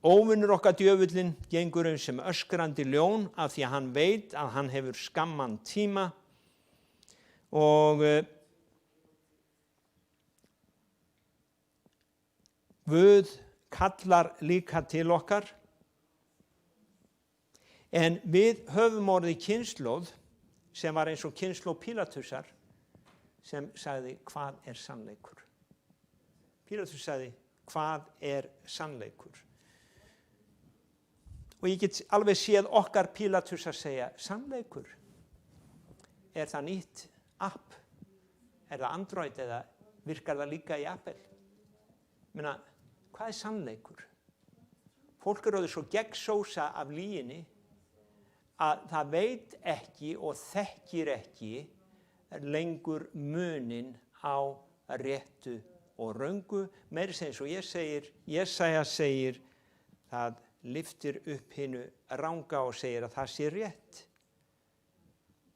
óvinnur okkar djöfullinn gengur sem öskrandi ljón af því að hann veit að hann hefur skamman tíma og Guð kallar líka til okkar en við höfum orðið kynslóð sem var eins og kynslóð Pílatusar sem sagði: hvað er sannleikur? Pílatus sagði: hvað er sannleikur? Og ég get alveg séð okkar Pílatus að segja: sannleikur? Er það nýtt app? Er það Android eða virkar það líka í Apple? Meina, hvað er sannleikur? Fólk orðið svo gegnsósa af lyginni að það veit ekki og þekkir ekki lengur munin á réttu og röngu. Meira sem eins og Jesaja segir, það lyftir upp hinu ranga og segir að það sé rétt.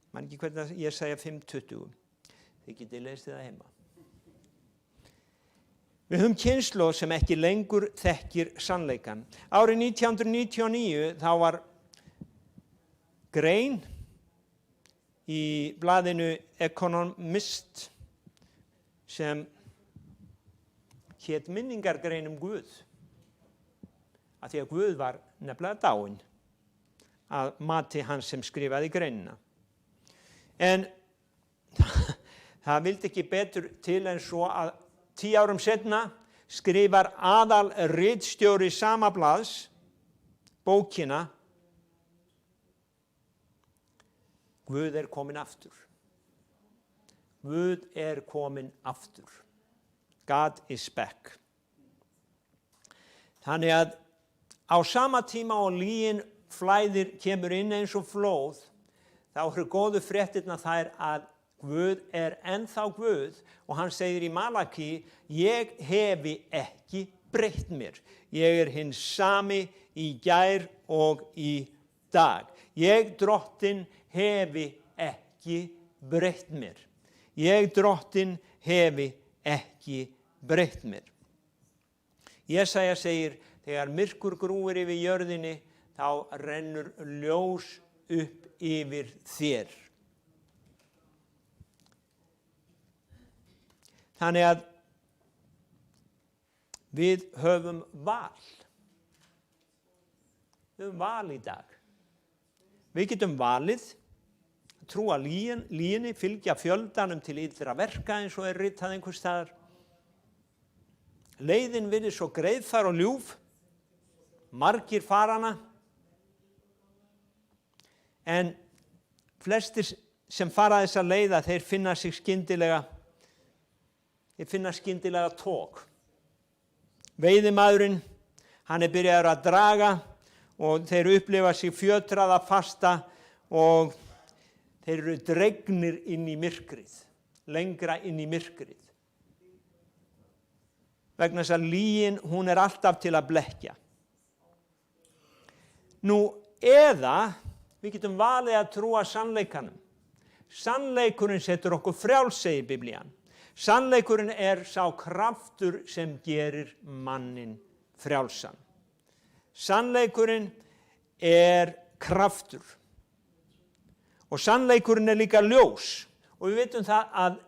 Man ekki hvernig Jesaja 5:20. Þið getið lesið það heima. Við höfum kynslóð sem ekki lengur þekkir sannleikan. Árið 1999 þá var grein í blaðinu Economist sem hét minningargrein Guð. Af því að Guð var nefnilega dáinn. að mati hans sem skrifaði greinina. En það vildi ekki betur til en svo að 10 árum seinna skrifar aðal ritstjóri sama blaðs bókina Guð er kominn aftur. Guð er kominn aftur. God is back. Þannig að á sama tíma og lygin flæðir kemur inn eins og flóð, þá eru góðu fréttirnar þær að Guð er ennþá Guð og hann segir í Malaki, ég hefi ekki breytt mér. Ég er hinn sami í gær og í dag. Ég drottinn hefi ekki breytt mér. Ég drottinn hefi ekki breytt mér. Jesaja segir, þegar myrkur grúir yfir jörðinni, þá rennur ljós upp yfir þér. Þannig að við höfum val. Við höfum val í dag. Við getum valið að trúa lyginni, fylgja fjöldanum til illra verka eins og ritað einhvers staðar. Leiðin virðist svo greiðfær og ljúf, margir fara hana, en flestir sem fara þessa leiða, þeir finna skyndilega tók. Veiðimaðurinn, hann byrjaður að draga og þeir upplifa sig fjötraða fasta og þeir eru dregnir inn í myrkrið, lengra inn í myrkrið. Vegna þess að lygin, hún alltaf til að blekkja. Nú, eða við getum valið að trúa sannleikanum. Sannleikurinn setur okkur frjáls, segir Biblían. Sannleikurinn sá kraftur sem gerir mannin frjálsan. Sannleikurinn kraftur. Og sannleikurinn líka ljós. Og við veitum það að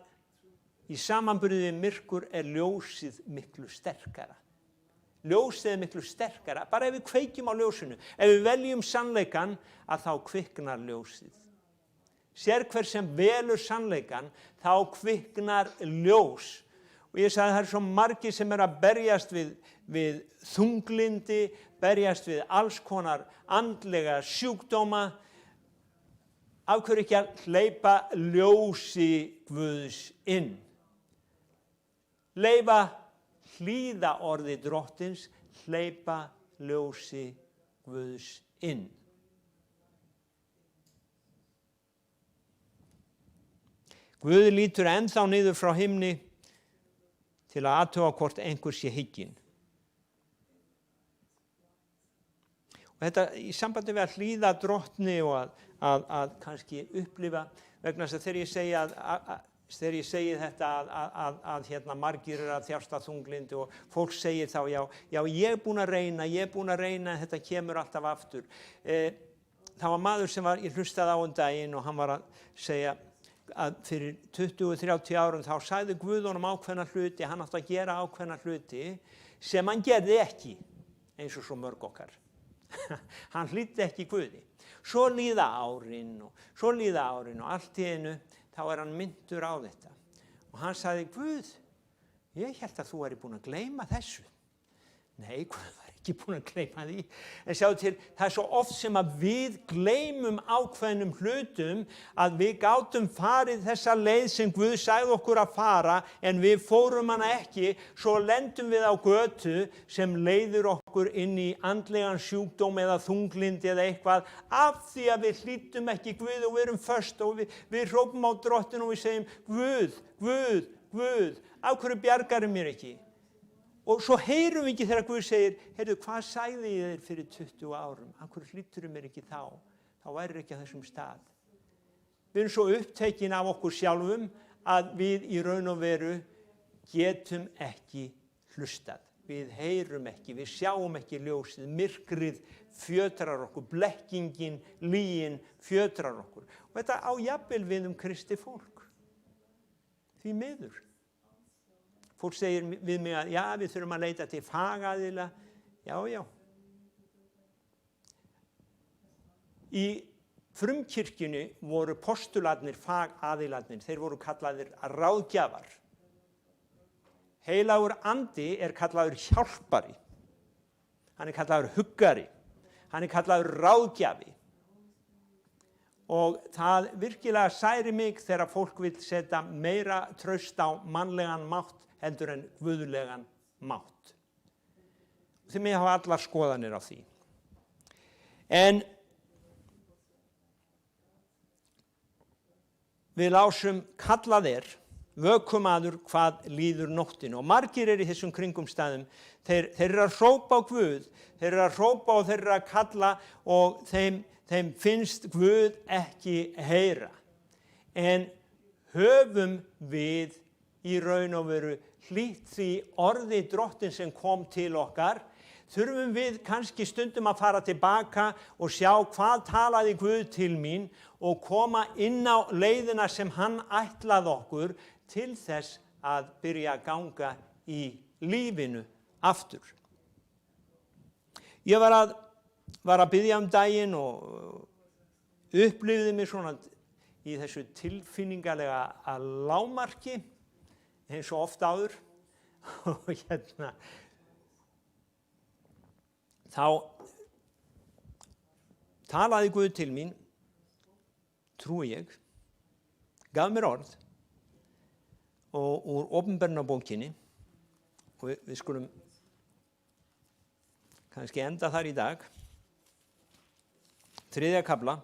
í samanburði við myrkur ljósið miklu sterkara. Ljósið miklu sterkara. Bara ef við kveikjum á ljósinu, ef við veljum sannleikan, að þá kviknar ljósið. Sér hver sem velur sannleikan, þá kviknar ljós. Og ég sagði að það svo margir sem að berjast við þunglindi, berjast við alls konar andlega sjúkdóma. Af hverju ekki að hleypa ljósi Guðs inn? Leyfa hlýða orði drottins, hleypa ljósi Guðs inn. Guð lítur ennþá niður frá himni til að athuga hvort einhver sé hygginn. Og þetta í sambandi við að hlýða drottni og að kannski upplifa, vegna þess að þegar ég segi þetta að margir að þjást af þunglindi og fólk segir þá, já, ég er búin að reyna, þetta kemur alltaf aftur. Það var maður sem ég hlustaði á daginn og hann var að segja að fyrir 20-30 árum þá sagði Guð honum ákveðna hluti, hann átti að gera ákveðna hluti sem hann gerði ekki, eins og svo mörg okkar. Hann hlýddi ekki Guði. Svo líða árin og allt í einu þá hann myndur á þetta. Og hann sagði, Guð, ég hélt að þú búin að gleyma þessu. Nei, Guð var ekki búin að gleyma því. En sjáðu til, það svo oft sem að við gleymum ákveðnum hlutum að við gátum farið þessa leið sem Guð sagði okkur að fara en við fórum hana ekki, svo lendum við á götu sem leiðir okkur inn í andlegan sjúkdóm eða þunglindi eða eitthvað af því að við hlýddum ekki Guð og við erum föst og við hrópum á drottinn og við segjum Guð, af hverju bjargarðu mér ekki? Og svo heyrum við ekki þegar Guð segir, heyrðu, hvað sagði ég þér fyrir 20 árum? Af hverju hlýddirðu mér ekki þá? Þá værir ekki á þessum stað. Við erum svo upptekin af okkur sjálfum að við í raun og veru getum ekki hlustað. Við heyrum ekki, við sjáum ekki ljósið, myrkrið fjötrar okkur, blekkingin, lygin fjötrar okkur. Og þetta á jafnvel við kristið fólk. Því miður. Fólk segir við mig að já, við þurfum að leita til fagaðila. Já. Í frumkirkjunni voru postularnir, fagaðilarnir, þeir voru kallaðir ráðgjafar. Heilagur andi er kallaður hjálpari, hann er kallaður huggari, hann er kallaður ráðgjafi. Og það virkilega særi mig þegar fólk vil setja meira traust á mannlegan mátt heldur en guðlegan mátt. Þið mega hafa allar skoðanir á því. En við lásum kallað vökumaður hvað líður nóttin. Og margir í þessum kringumstæðum, þeir eru að hrópa á Guð, þeir eru að hrópa og þeir eru að kalla og þeim finnst Guð ekki heyra. En höfum við í raun og veru hlýtt því orði Drottins sem kom til okkar, þurfum við kannski stundum að fara tilbaka og sjá hvað talaði Guð til mín og koma inn á leiðina sem hann ætlaði okkur til þess að byrja að ganga í lífinu aftur. Ég var að biðja daginn og upplifði mig svona í þessu tilfinningalega að lágmarki eins og oft áður og þá talaði Guð til mín, trúi ég, gaf mér orð og úr opinberunarbókinni og við skulum kannski enda þar í dag, 3. kafla.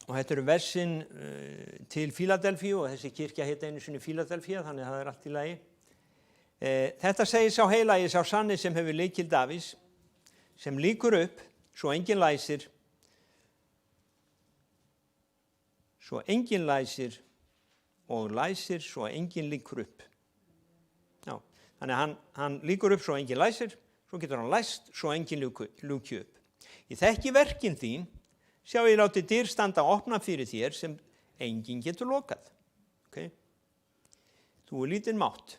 Og þetta eru versin til Fíladelfíu og þessi kirkja heita einu sinni Fíladelfía, þannig að það allt í lagi. Þetta segir sá heilagi, sá sanni sem hefur lykil Davís, sem lýkur upp, svo enginn læsir og læsir svo enginn lýkur upp. Já, þannig að hann lýkur upp svo enginn læsir, svo getur hann læst, svo enginn ljúki upp. Ég þekki verkin þín, sjá ég láti dyr standa opna fyrir þér sem enginn getur lokað. Okay? Þú lítinn mátt.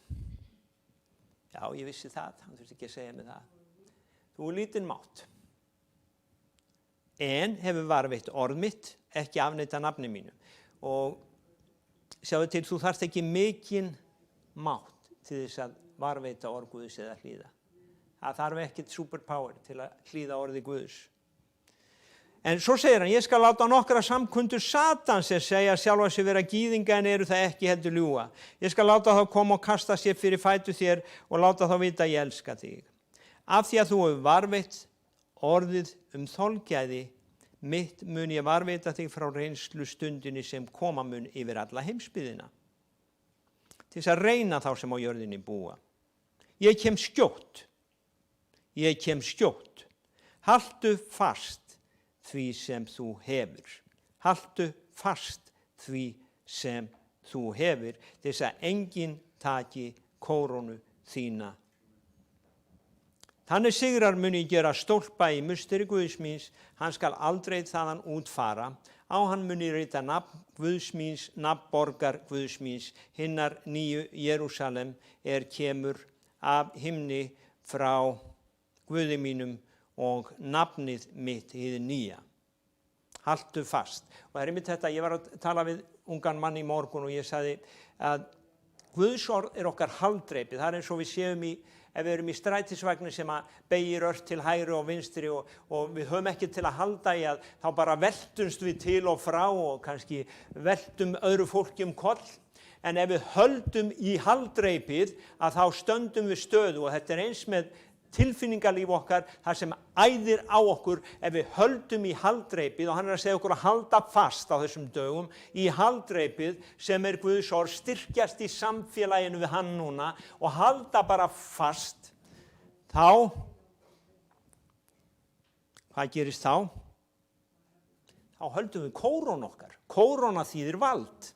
Já, ég vissi það, hann þurfti ekki að segja mig það. Þú lítinn mátt. En hefur varðveitt orð mitt, ekki afneita nafni mínu. Og sjáðu til, þú þarft ekki mikinn mátt til þess að varðveita orð Guðs eða hlýða. Það þarf ekkert superpower til að hlýða orði Guðs. En svo segir hann, ég skal láta nokkra samkundur Satans sem segja sjálfa sig vera gýðinga en eru það ekki heldur ljúga. Ég skal láta þá koma og kasta sér fyrir fætur þér og láta þá vita ég elska þig. Af því að þú hefur varðveitt orðið þolgæði mitt mun ég varðveita þig frá reynslu stundinni sem koma mun yfir alla heimsbyggðina. Til þess að reyna þá sem á jörðinni búa. Ég kem skjótt. Haltu fast því sem þú hefur. Haltu fast því sem þú hefur, þess að enginn taki kórónu þína. Þannig sigrar mun ég gera stólpa í musteri Guðs míns, hann skal aldrei þaðan útfara, á hann mun ég rita nafn Guðs míns, nafn borgar Guðs míns, hinnar nýju Jerúsalem kemur af himni frá Guði mínum og nafnið mitt hið nýja. Haltu fast. Og það einmitt þetta, ég var að tala við ungan mann í morgun og ég sagði að Guðs orð okkar haldreipi. Það eins og við séum ef við erum í strætisvagni sem að beygir ört til hægri og vinstri og við höfum ekki til að halda í að þá bara veltumst við til og frá og kannski veltum öðru fólki koll. En ef við höldum í haldreipið að þá stöndum við stöðu og þetta eins með tilfinningarlíf okkar, það sem æðir á okkur ef við höldum í haldreipið og hann að segja okkur að halda fast á þessum dögum í haldreipið sem Guðs orð, styrkjast í samfélaginu við hann núna og halda bara fast, þá, hvað gerist þá? Þá höldum við kórónu okkar. Kóróna þýðir vald.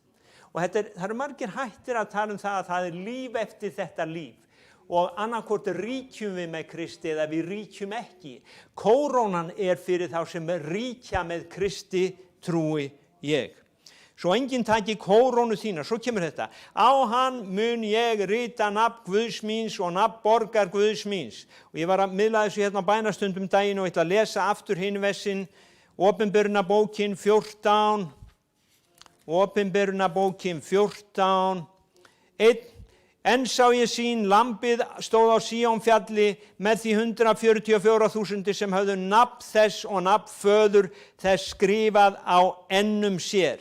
Og það eru margir hættir að tala það að það líf eftir þetta líf. Og annarkvort ríkjum við með Kristi eða við ríkjum ekki. Kórónan fyrir þá sem ríkja með Kristi, trúi ég. svo enginn taki kórónu þína. Svo kemur þetta. Á hann mun ég rita nafn Guðs míns og nafn borgar Guðs míns. Og ég var að miðla þessu hérna á bænastundum daginn og ætla að lesa aftur hinn versin. Opinberunarbókin 14. Opinberunarbókin 14. 1. En sá ég sín, lambið stóð á Síónfjalli með því 144.000 sem höfðu nafn þess og nafn föður þess skrifað á ennum sér.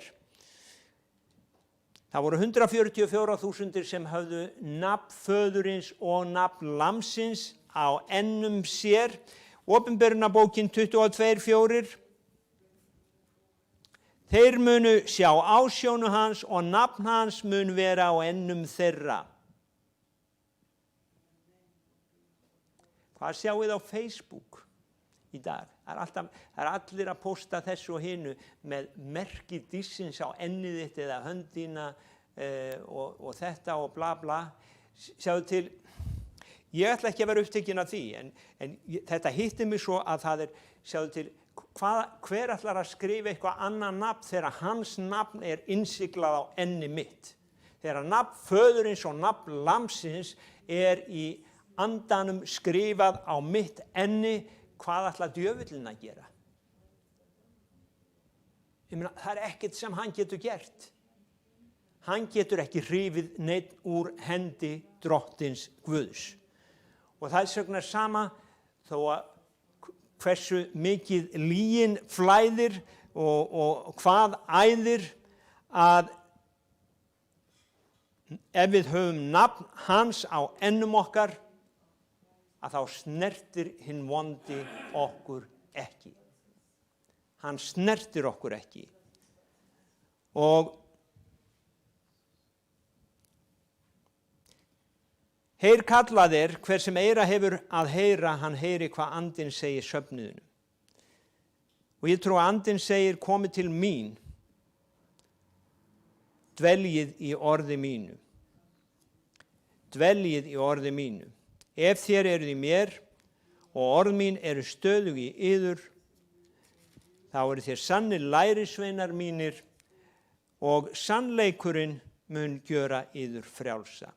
Það voru 144.000 sem höfðu nafn föðurins og nafn lambsins á ennum sér. Opinberunarbókin 22:4. Þeir munu sjá ásjónu hans og nafn hans mun vera á ennum þeirra. Hvað sjáum við á Facebook í dag? Það er allir að posta þessu og hinu með merki dýrsins á ennið þitt eða höndina og þetta og bla bla. Sjáðu til, ég ætla ekki að vera upptekinn af því, en þetta hittir mig svo að það er, sjáðu til, hver ætlar að skrifa eitthvað annan nafn þegar hans nafn er innsiglað á enni mitt? Þegar nafn föðurins og nafn lambsins er í andanum skrifað á mitt enni, hvað ætla djöfullinn að gera? Ég meina, það er ekkert sem hann getur gert. Hann getur ekki hrifið neitt úr hendi drottins Guðs. Og það er sögna sama þó að hversu mikið lygin flæðir og hvað æðir, að ef við höfum nafn hans á ennum okkar, að þá snertir hinn vondi okkur ekki. Hann snertir okkur ekki. Og heyr kallaðir, hver sem eyra hefur að heyra, hann heyri hvað andinn segir söfnuðinu. Og ég trú að andinn segir, komið til mín, dveljið í orði mínu. Dveljið í orði mínu. Ef þér eruð í mér og orð mín eru stöðug í yður, þá eru þér sannir lærisveinar mínir og sannleikurinn mun gjöra yður frjálsa.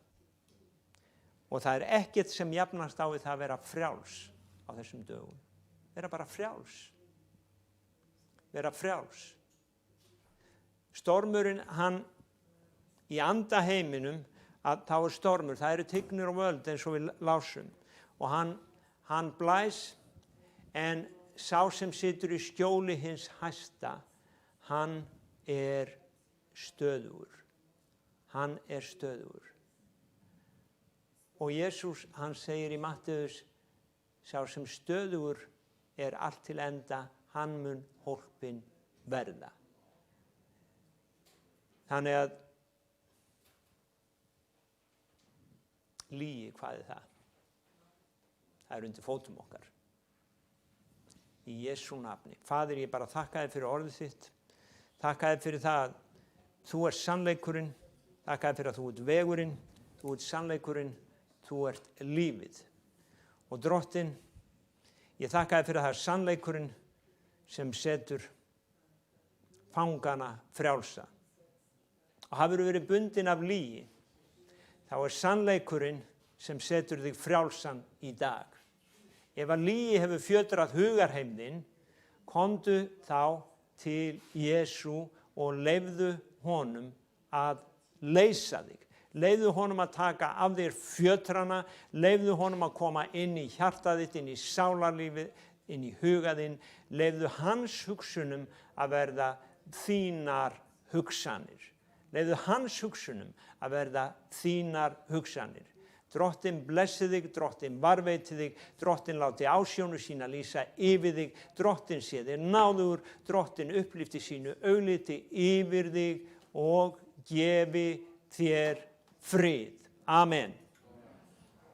Og það er ekkert sem jafnast á við það að vera frjáls á þessum dögum. Vera bara frjáls. Vera frjáls. Stormurinn, hann í andaheiminum, að þá er stormur, það eru tignir og völd eins og við lásum, og hann blæs, en sá sem situr í skjóli hins hæsta, hann er stöðugur. Hann er stöðugur. Og Jesús, hann segir í Matteus, sá sem stöðugur er allt til enda, hann mun hólpinn verða. Þannig að lygi, hvað er það? Það er undir fótum okkar. Í Jesú nafni. Faðir, ég bara þakka þér fyrir orðið þitt. Þakka þér fyrir það að þú ert sannleikurinn. Þakka þér fyrir að þú ert vegurinn. Þú ert sannleikurinn. Þú ert lífið. Og Drottinn, ég þakka þér fyrir það sannleikurinn sem setur fangana frjálsa. Og hafur verið bundin af lygi, þá er sannleikurinn sem setur þig frjálsan í dag. Ef að lygi hefur fjötrað hugarheimðinn, komdu þá til Jesú og leyfðu honum að leysa þig. Leyfðu honum að taka af þér fjötrana, leyfðu honum að koma inn í hjartað þitt, inn í sálarlífið, inn í hugaðinn, leyfðu hans hugsunum að verða þínar hugsanir. Leyfðu hans hugsunum að verða þínar hugsanir. Drottinn blessi þig, Drottinn varveiti þig, Drottinn láti ásjónu sína lýsa yfir þig, Drottinn sé þér náðugur, Drottinn upplifti sínu augliti yfir þig og gefi þér frið. Amen.